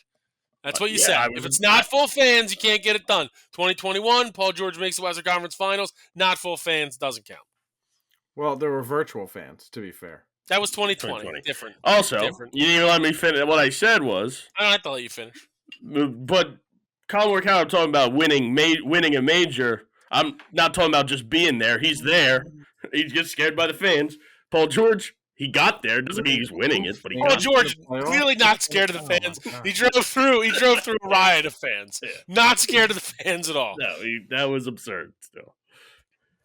That's what you said. If it's not full fans, you can't get it done. 2021, Paul George makes the Western Conference Finals. Not full fans doesn't count. Well, there were virtual fans, to be fair. That was 2020. 2020. Different. Also, Different. you didn't even let me finish. What I said was, I don't have to let you finish. but Colin Morikawa, I'm talking about winning a major. I'm not talking about just being there. He's there. He gets scared by the fans. Paul George, he got there. Doesn't mean he's winning it, but he Paul got George playoffs? clearly not scared of the fans. Oh, my God. He drove through a riot of fans. Yeah. Not scared of the fans at all. No, that was absurd. Still,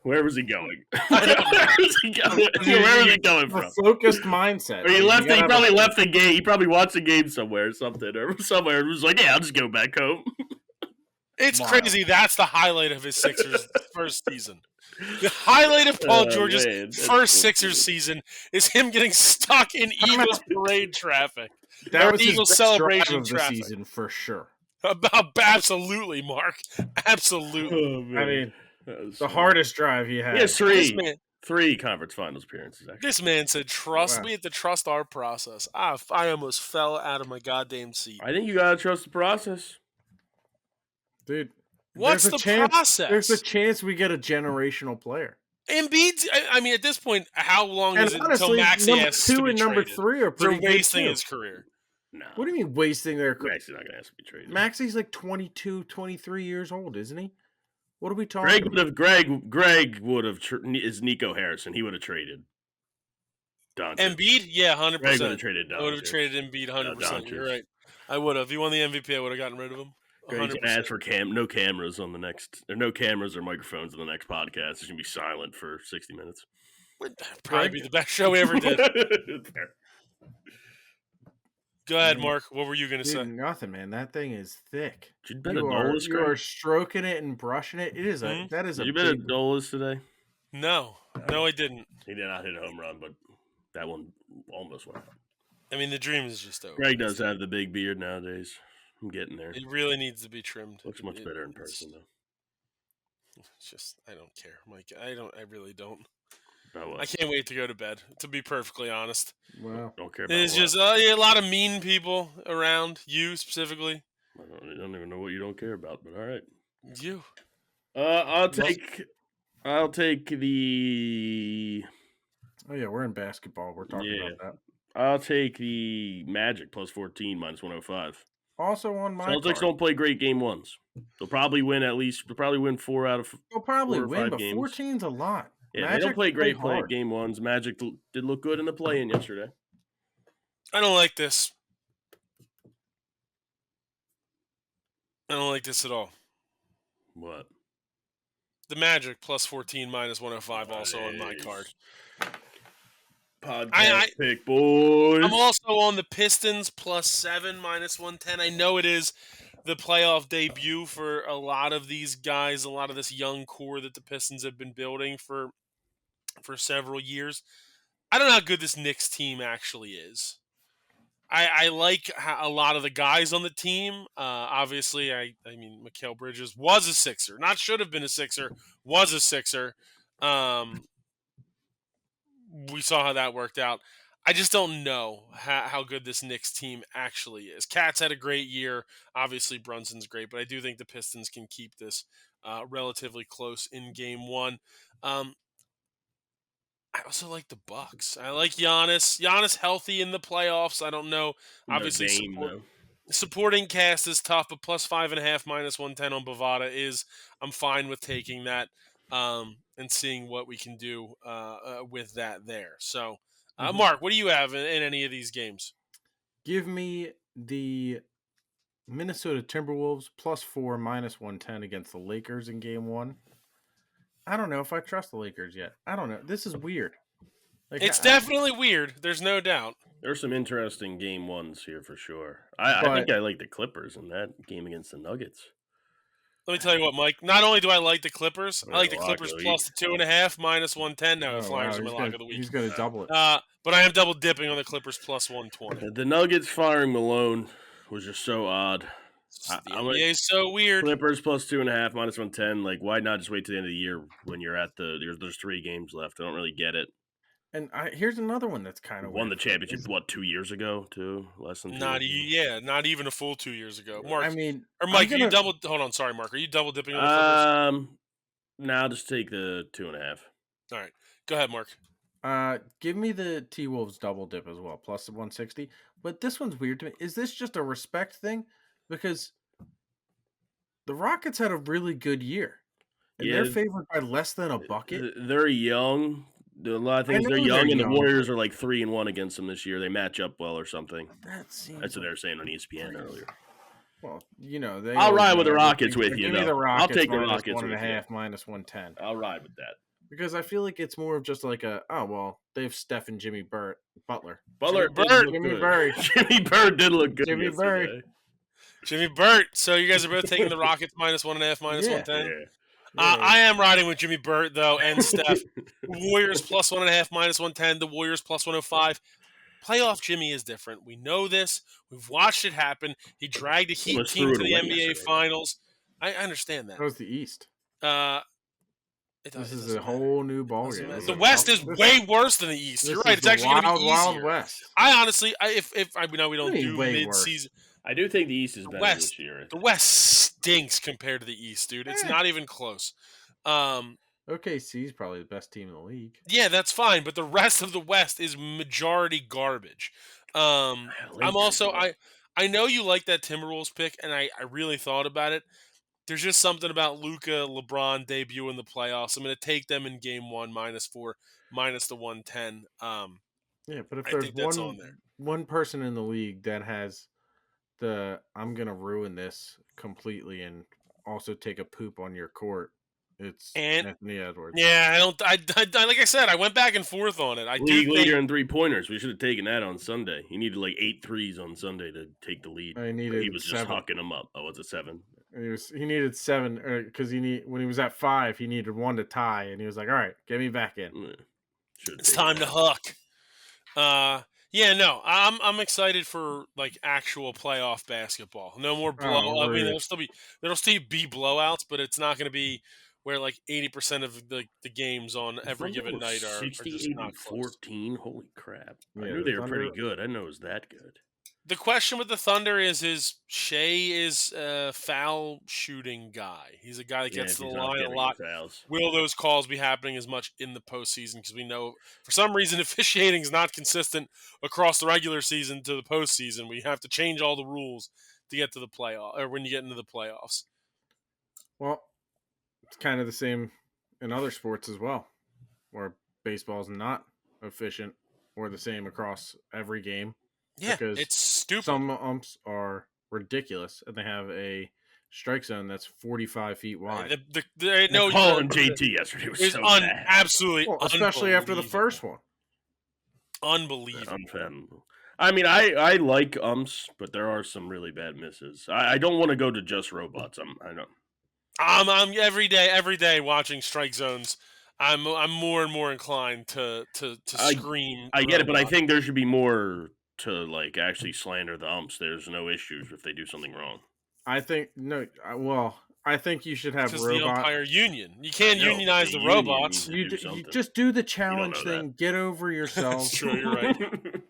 where was he going? I don't know. Where was he going? Where was he going A from? focused mindset. Or he You left. gotta He have probably a- left the game. He probably watched the game somewhere or something, or somewhere. And was like, "Yeah, I'll just go back home." It's Wild. crazy. That's the highlight of his Sixers first season. The highlight of Paul Oh, George's man, that's first so Sixers season is him getting stuck in Eagles parade traffic. That Or was his Eagles best celebration drive of the traffic. season for sure. Absolutely, Mark. Absolutely. Oh, man. I mean, That was the funny. hardest drive he had. He has This man, three conference finals appearances. Actually, this man said, "Trust Wow. me, to trust our process." I almost fell out of my goddamn seat. I think you gotta trust the process. Dude. What's there's a the chance, process? There's a chance we get a generational player. Embiid. I mean, at this point, how long And is it honestly, until Maxey number has to two be and number traded? three are For pretty good wasting too. his career. No, What do you mean wasting their career? Maxey's not gonna have to be traded. Maxey's like 22, 23 years old, isn't he? What are we talking Greg about? would have. Greg would have. Is Nico Harrison? He would have traded. Doncic. Embiid, yeah, Greg would 100%. have traded Doncic. I would have traded Embiid 100%. You're Doncic. right. I would have. If he won the MVP, I would have gotten rid of him. Greg's 100%. gonna ask for no cameras on the next. There are no cameras or microphones on the next podcast. It's gonna be silent for 60 minutes. Would probably be the best show we ever did. Fair. Go ahead, Mark. What were you going to say? Dude, nothing, man. That thing is thick. Did you bet a You are, Dolis, you are Greg? stroking it and brushing it. It is a Mhm. that is Did a you bet a big Dolis today? No, I didn't. He did not hit a home run, but that one almost went. I mean, the dream is just over. Greg does have the big beard nowadays. I'm getting there. It really needs to be trimmed. Looks much better in It's person though. just, I don't care, Mike. I really don't. About what? I can't wait to go to bed, to be perfectly honest. Wow. Don't care about There's what. just a lot of mean people around, you specifically. I don't even know what you don't care about, but all right. You. I'll take the Oh yeah, we're in basketball. We're talking about that. I'll take the Magic plus 14 minus 105. Also on my Celtics card. don't play great game ones. They'll probably win 4 out of. They'll probably 4 or win, 5 but games. 14's a lot. Yeah, Magic they don't play great hard. game ones. Magic did look good in the play-in yesterday. I don't like this. I don't like this at all. What? The Magic plus 14 minus 105 also on my card. Podcast pick, boys. I'm also on the Pistons plus 7 minus 110. I know it is the playoff debut for a lot of these guys, a lot of this young core that the Pistons have been building for several years. I don't know how good this Knicks team actually is. I like a lot of the guys on the team. Obviously, I mean, Mikal Bridges was a Sixer. Not should have been a Sixer, was a Sixer. We saw how that worked out. I just don't know how good this Knicks team actually is. Cat's had a great year. Obviously, Brunson's great, but I do think the Pistons can keep this relatively close in Game One. Um, I also like the Bucks. I like Giannis. Giannis healthy in the playoffs. I don't know. No Obviously, Dame though. supporting cast is tough, but +5.5, -110 on Bovada is. I'm fine with taking that and seeing what we can do with that there. So, Mhm. Mark, what do you have in any of these games? Give me the Minnesota Timberwolves +4 -110 against the Lakers in Game One. I don't know if I trust the Lakers yet. I don't know. This is weird. Like, It's definitely weird. There's no doubt. There's some interesting game ones here for sure. I but think I like the Clippers in that game against the Nuggets. Let me tell you what, Mike. Not only do I like the Clippers, I Or like the the lock of Clippers the week. plus the 2.5, -110. No, oh Flyers wow, are my lock of the week. he's gonna double it. But I am double dipping on the Clippers +120. The Nuggets firing Malone was just so odd. The I'm NBA like is so weird. Clippers +2.5, -110. Like, why not just wait to the end of the year when you're at there's 3 games left? I don't really get it. And here's another one that's kind of Won weird. the championship 2 years ago too? Less than 2 Not years ago. yeah, not even a full 2 years ago. Mark I mean, or I'm Mike, are you gonna double? Hold on, sorry, Mark. Are you double dipping on the Clippers? Now just take the 2.5. All right, go ahead, Mark. give me the T Wolves double dip as well, plus the 160. But this one's weird to me. Is this just a respect thing? Because the Rockets had a really good year, and they're Yeah, favored by less than a bucket. they're young. A lot of I things. They're know they're young, and the young, Warriors are like 3-1 against them this year. They match up well or something. but that That's seems what they like were saying on ESPN earlier. well, they I'll always ride with win the Rockets everything. with So you, give me though. the I'll Rockets take the minus Rockets one and a with you. half, -110. I'll ride with that. Because I feel like it's more of just like they have Steph and Butler. Butler Jimmy did Burt. look Jimmy good. Burry. Jimmy Bird did look good Jimmy Burry. yesterday. Jimmy Burt. So you guys are both taking the Rockets -1.5, Yeah. -110. Yeah. Yeah. I am riding with Jimmy Burt though and Steph. Warriors +1.5, -110. The Warriors +105. Playoff Jimmy is different. We know this. We've watched it happen. He dragged a Heat Almost team threw it to the away NBA yesterday, though. Finals. I understand that. That was the East. Uh, it This is a doesn't matter. whole new It ball doesn't game. matter. This The is West is this, way worse than the East. You're this right. is It's the actually going to be wild easier. west. I honestly, if I know we What don't do you mean do way mid-season, I do think the East is the better West, this year. the West stinks compared to the East, dude. It's Eh, not even close. Um, OKC is probably the best team in the league. yeah, that's fine, but the rest of the West is majority garbage. I'm Lakers, also though. I know you like that Timberwolves pick, and I really thought about it. There's just something about Luca LeBron debut in the playoffs. I'm going to take them in Game One -4, minus the 110. Yeah, but if I there's think that's on there. one person in the league that has the I'm gonna ruin this completely and also take a poop on your court, it's And Anthony Edwards. yeah, I don't. Like I said, I went back and forth on it. I do League think leader in 3-pointers. We should have taken that on Sunday. He needed like 8 threes on Sunday to take the lead. I He needed was just 7. hucking them up. Oh, it's a 7. He needed 7 because when he was at 5, he needed 1 to tie, and he was like, "All right, get me back in." Yeah. Should have it's taken time to that. hook. Yeah, no, I'm excited for like actual playoff basketball. No more blow. I mean, Rude. there'll still be blowouts, but it's not going to be where like 80% of the games on The every Thunder given were night are just 68 not and close. 14. Holy crap. I Yeah, knew the they were pretty Thunder. good. I didn't know it was that good. The question with the Thunder is Shea is a foul shooting guy. He's a guy that Yeah, gets if to the he's not line a getting lot. the fouls. Will those calls be happening as much in the postseason? Because we know for some reason officiating is not consistent across the regular season to the postseason. We have to change all the rules to get to the playoff or when you get into the playoffs. Well, it's kind of the same in other sports as well, where baseball's not efficient or the same across every game Yeah, because it's stupid. some umps are ridiculous and they have a strike zone that's 45 feet wide. No, Calling JT yesterday was so bad. absolutely Well, especially after the first one. unbelievable. Unfathomable. I mean, I like umps, but there are some really bad misses. I don't want to go to just robots. I know. I'm every day watching strike zones. I'm more and more inclined to scream. I get it, but I robot. think there should be more to like actually slander the umps. There's no issues if they do something wrong. I think no. Well, I think you should have because the robot. umpire union. You can't know, unionize the the union robots. needs to You do you something. just do the don't challenge know that. thing. Get over That's yourselves. true. You're right.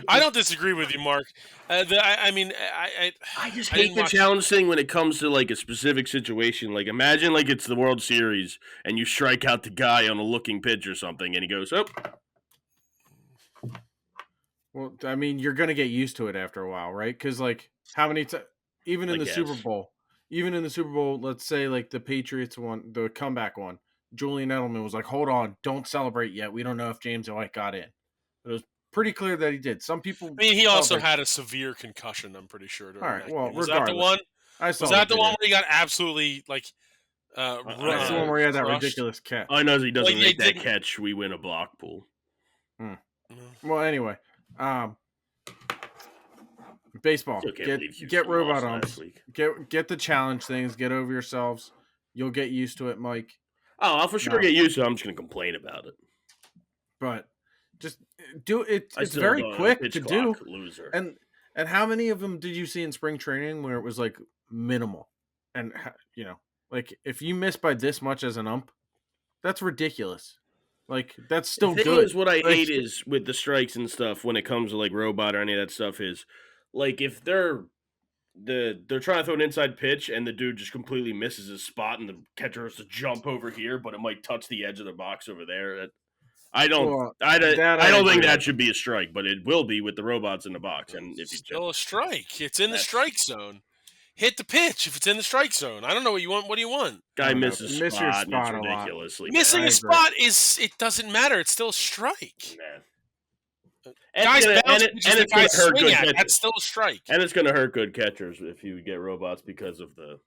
I don't disagree with you, Mark. I mean, I just I hate didn't the watch. challenge thing when it comes to like a specific situation. Like imagine like it's the World Series and you strike out the guy on a looking pitch or something, and he goes, "Oh, Well, I mean, you're gonna get used to it after a while, right? Because like, how many times, even I in the Super guess." Bowl, even in the Super Bowl, let's say like the Patriots one, the comeback one, Julian Edelman was like, "Hold on, don't celebrate yet. We don't know if James White got in." But it was pretty clear that he did. Some people I mean, he also celebrate. had a severe concussion. I'm pretty sure All during right. that Well, game. Was that the one? regardless, I Was saw the that the one video. where he got absolutely like That's the one where he had that crushed? ridiculous All I catch. know is he doesn't Like they make that didn't. catch. We win a block pool. Hmm. Mm. Well, anyway, um, baseball. Still can't Get believe Houston robot lost last umps. week. Get the challenge things. Get over yourselves. You'll get used to it, Mike. Oh, I'll for sure No. get used to it. I'm just gonna complain about it. But just do it. I It's still very don't quick pitch to clock do. loser. And how many of them did you see in spring training where it was like minimal? And like if you miss by this much as an ump, that's ridiculous. Like that's The still thing good. is, what I Like, hate is with the strikes and stuff when it comes to like robot or any of that stuff is like if they're trying to throw an inside pitch and the dude just completely misses his spot and the catcher has to jump over here, but it might touch the edge of the box over there. I don't. well, I don't, that I I don't think agree that with. should be a strike, but it will be with the robots in the box. And if you Still a strike. It's in the that's strike zone. Hit the pitch if it's in the strike zone. I don't know what you want. What do you want? I guy don't know. misses Miss your spot and it's spot a lot. ridiculously Missing I bad. a agree. spot it doesn't matter. It's still a strike. Man. Guys bounce pitches And that it's gonna guys hurt swing good at. catchers. That's still a strike. And it's gonna hurt good catchers if you get robots because of the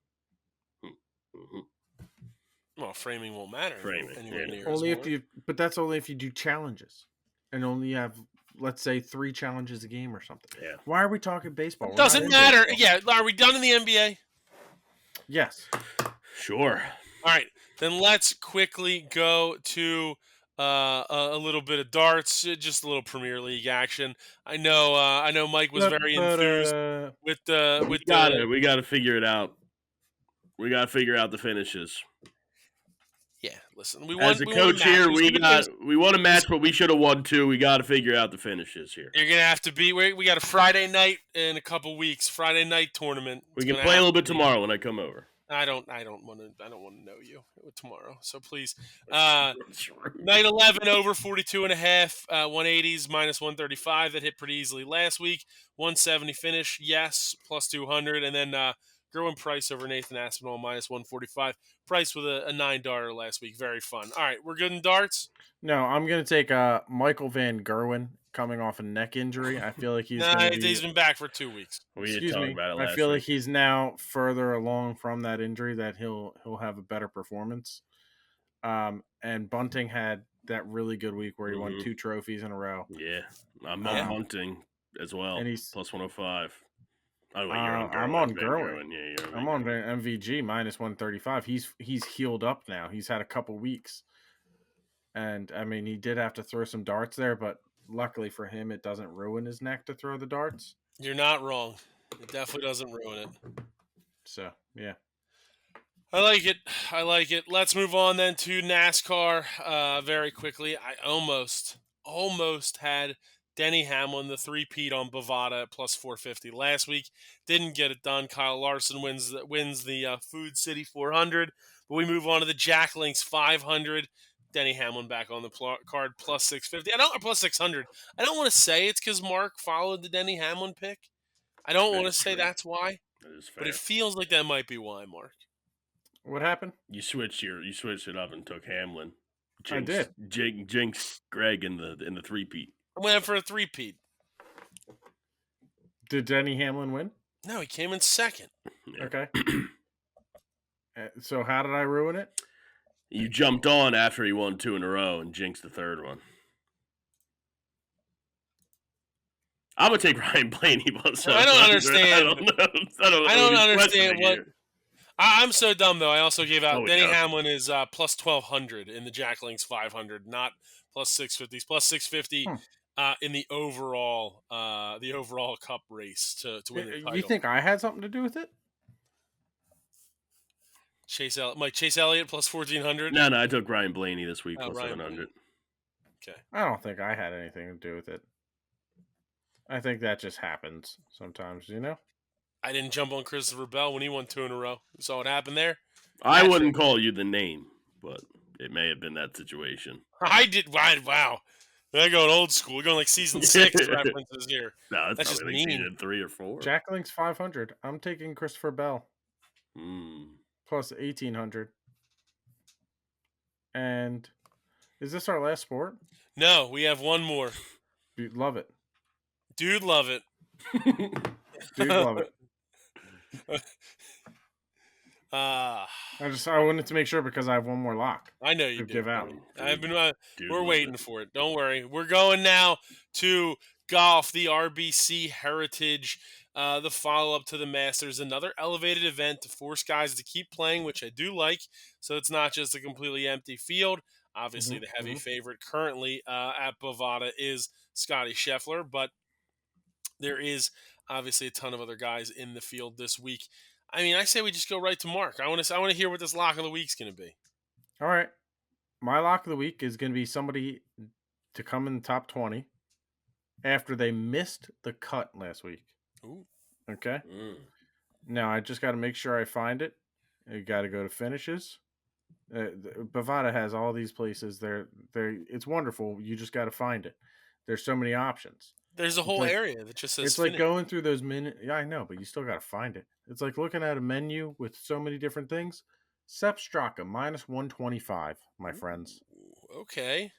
Well, framing won't matter Framing, anywhere yeah. near Only as if more. you, but that's only if you do challenges, and only have, let's say, 3 challenges a game or something. Yeah. Why are we talking baseball? We're not Doesn't in matter. baseball. Yeah, are we done in the NBA? Yes. Sure. All right, then let's quickly go to a little bit of darts, just a little Premier League action. I know Mike was very enthused with the We gotta figure it out. We gotta figure out the finishes. yeah. Listen, As a we won a coach match. here, It was gonna be- we won a match, but we should have won 2. We gotta figure out the finishes here. You're gonna have to be. We got a Friday night in a couple weeks. Friday night tournament. We It's can gonna play a have little to bit be. tomorrow when I come over. I don't want to know you tomorrow. So please, night 11 over 42.5, 180s minus 135. That hit pretty easily last week. 170 finish, yes, plus 200, and then Gerwin Price over Nathan Aspinall minus 145. Price with a $9 last week. Very fun. All right, we're good in darts. No, I'm gonna take Michael Van Gerwen coming off a neck injury. I feel like he's Nah, gonna be. he's been back for 2 weeks. We did Excuse talk me. about it I last feel like week. he's now further along from that injury that he'll have a better performance. And Bunting had that really good week where he won Mhm. 2 trophies in a row. Yeah, I'm Yeah. on Bunting as well. And he's Plus 105. Oh, wait, you're on I'm Gerwin. on Van Gerwin. Yeah, you're I'm on MVG minus 135. He's healed up now. He's had a couple weeks. And I mean, he did have to throw some darts there, but luckily for him, it doesn't ruin his neck to throw the darts. You're not wrong. It definitely doesn't ruin it. So, yeah. I like it. I like it. Let's move on then to NASCAR very quickly. I almost had Denny Hamlin, the three-peat on Bovada at plus 450 last week. Didn't get it done. Kyle Larson wins the Food City 400. But we move on to the Jack Links 500. Denny Hamlin back on the card, plus 650. Plus 600. I don't want to say it's because Mark followed the Denny Hamlin pick. I don't want to That's say true. that's why. That is fair. But it feels like that might be why, Mark. What happened? You switched it up and took Hamlin. I did. Jinx Greg in the three-peat. I went for a three-peat. Did Denny Hamlin win? No, he came in second. Yeah. Okay. So how did I ruin it? You jumped on after he won 2 in a row and jinxed the third one. I'm gonna take Ryan Blaney. I don't understand. I don't know. I don't who's understand questioning what. here. I'm so dumb though. I also gave out Oh, Denny yeah. Hamlin is plus 1,200 in the Jack Links 500, not plus 650. He's plus 650 in the overall Cup race to win the title. You think I had something to do with it? Chase Elliott plus 1400. No, I took Ryan Blaney this week Oh, plus Ryan Blaney. 700. Okay. I don't think I had anything to do with it. I think that just happens sometimes, you know? I didn't jump on Christopher Bell when he won 2 in a row. You saw what happened there? I Hat wouldn't trick. call you the name, but it may have been that situation. I did. Wow. They're going old school. We're going like season 6 references here. No, it's That's just probably like mean. season 3 or 4. Jack Link's 500. I'm taking Christopher Bell Mm. plus 1800. And is this our last sport? No, we have one more. Dude, love it. Dude, love it. Dude, love it. Ah, I wanted to make sure because I have one more lock I know you to do. give out. I've been. Dude, We're love waiting it. for it. Don't worry. We're going now to golf, the RBC Heritage, the follow up to the Masters, another elevated event to force guys to keep playing, which I do like. So it's not just a completely empty field. Obviously, the heavy favorite currently at Bovada is Scotty Scheffler, but there is obviously a ton of other guys in the field this week. I mean, I say we just go right to Mark. I want to hear what this lock of the week's going to be. All right. My lock of the week is going to be somebody to come in the top 20 after they missed the cut last week. Ooh. Okay. Mm. Now I just got to make sure I find it. You got to go to finishes. Bovada has all these places. It's wonderful. You just got to find it. There's so many options. There's a It's whole like area that just says it's like finish. going through those minutes. Yeah, I know, but you still got to find it. It's like looking at a menu with so many different things. Sepp Straka minus 125, my friends. Ooh, okay.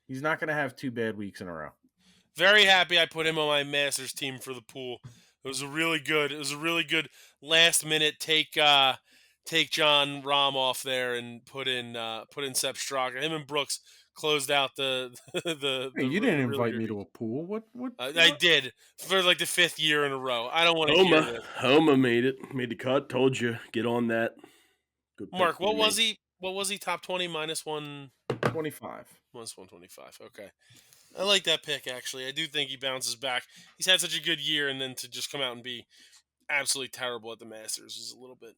He's not going to have 2 bad weeks in a row. Very happy I put him on my Masters team for the pool. It was a really good last minute take John Rahm off there and put in Sepp Straka. Him and Brooks closed out the Hey, you didn't the really invite good me week. to a pool. What? I did for like the 5th year in a row. I don't want to hear Homa, this. Homa made the cut. Told you, get on that. Good pick Mark, for what was me. he? What was he? Top 20 minus 25. 125. Okay. I like that pick, actually. I do think he bounces back. He's had such a good year, and then to just come out and be absolutely terrible at the Masters is a little bit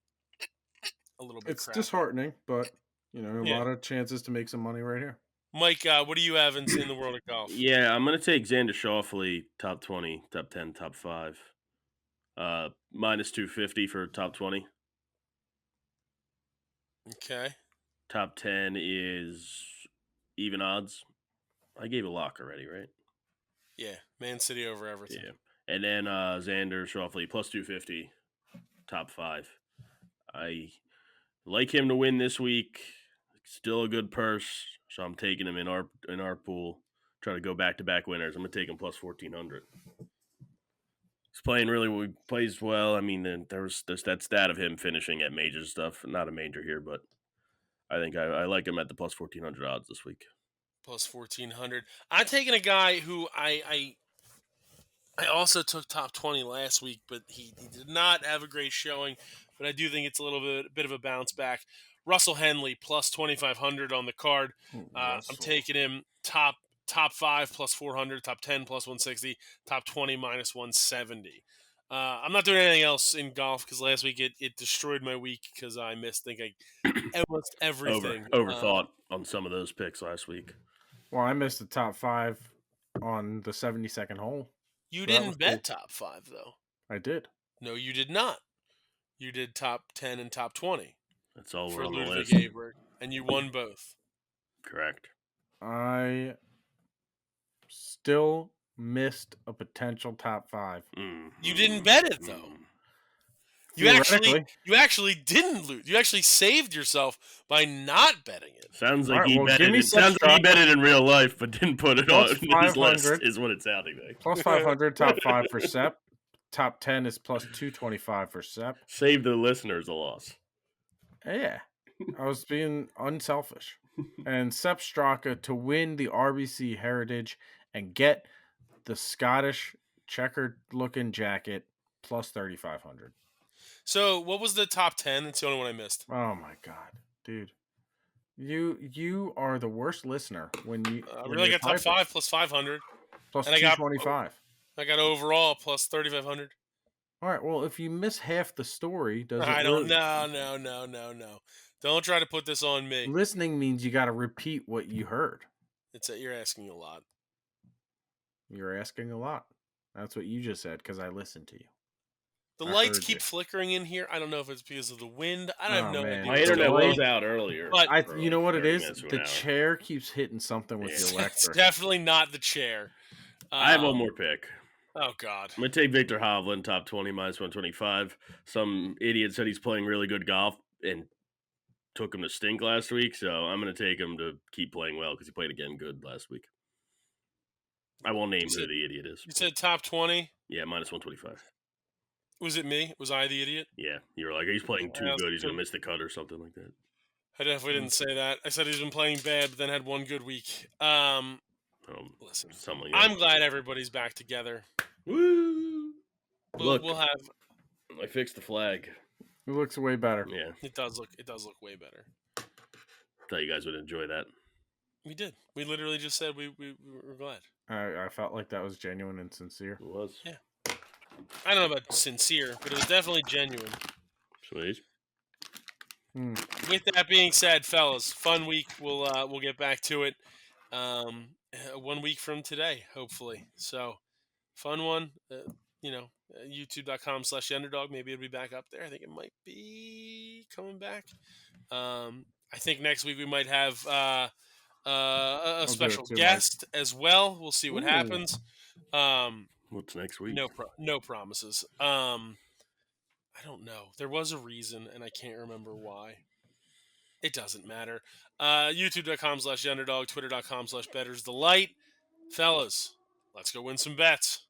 It's crappy. disheartening, but a Yeah. lot of chances to make some money right here. Mike, what do you have in the world of golf? Yeah, I'm gonna take Xander Schauffele, top 20, top 10, top 5. Minus 250 for top 20. Okay. Top 10 is even odds. I gave a lock already, right? Yeah. Man City over Everton. Yeah. And then Xander Schauffele plus 250, top 5. I like him to win this week. Still a good purse, so I'm taking him in our pool. Try to go back-to-back winners. I'm gonna take him plus 1400. He's playing really well. He plays well. I mean, there's that stat of him finishing at major stuff. Not a major here, but I think I like him at the plus 1400 odds this week. Plus 1,400. I'm taking a guy who I also took top 20 last week, but he did not have a great showing. But I do think it's a bit of a bounce back. Russell Henley plus 2,500 on the card. I'm taking him top 5 plus 400, top 10 plus 160, top 20 minus 170. I'm not doing anything else in golf because last week it destroyed my week because I missed thinking almost everything. Overthought on some of those picks last week. Well, I missed the top 5 on the 72nd hole. You So that was didn't bet cool. top 5 though. I did. No, you did not. You did top 10 and top 20 That's all for we're on the Ludwig list. Aberg, and you won both. Correct. I still missed a potential top 5. You didn't bet it though. You actually didn't lose. You actually saved yourself by not betting it. Sounds like All right, he well, bet give it. me It sounds like he Straka. bet it in real life, but didn't put it Plus on his list. 500. Is what it's sounding like. Plus 500, top 5 for Sepp. Top 10 is plus 225 for Sepp. Save the listeners a loss. Yeah. I was being unselfish. And Sepp Straka to win the RBC Heritage and get the Scottish checkered looking jacket plus 3,500. So, what was the top 10? That's the only one I missed. Oh my god, dude. You are the worst listener when you I really got top 5 plus 500. plus And 225. I got overall plus 3,500. All right. Well, if you miss half the story, does it I don't. really? No. Don't try to put this on me. Listening means you got to repeat what you heard. You're asking a lot. You're asking a lot. That's what you just said because I listened to you. The I lights heard keep you. flickering in here. I don't know if it's because of the wind. I don't have Oh, no man. idea. My what's internet going was on. out earlier. But for You know like what it 30 is? minutes to an The hour. chair keeps hitting something with Yeah. the it's electric. definitely not the chair. I have one more pick. Oh God. I'm gonna take Victor Hovland, top 20 minus 125. Some idiot said he's playing really good golf and took him to stink last week, so I'm gonna take him to keep playing well because he played again good last week. I won't name who the idiot is. You said top 20. Yeah, minus 125. Was it me? Was I the idiot? Yeah, you were like, he's playing too Yeah, good. He's gonna miss the cut or something like that. I definitely didn't say that. I said he's been playing bad, but then had one good week. Listen, Something like I'm that. glad everybody's back together. Woo! Look, We'll have. I fixed the flag. It looks way better. Yeah, It does look way better. thought you guys would enjoy that. We did. We literally just said we were glad. I felt like that was genuine and sincere. It was. Yeah. I don't know about sincere, but it was definitely genuine. Sweet. With that being said, fellas, fun week. We'll get back to it 1 week from today, hopefully. So, fun one. YouTube.com/underdog. Maybe it'll be back up there. I think it might be coming back. I think next week we might have a special guest as well. We'll see what happens. What's next week? No promises. I don't know. There was a reason, and I can't remember why. It doesn't matter. YouTube.com/underdog, Twitter.com/bettorsdelight. Fellas, let's go win some bets.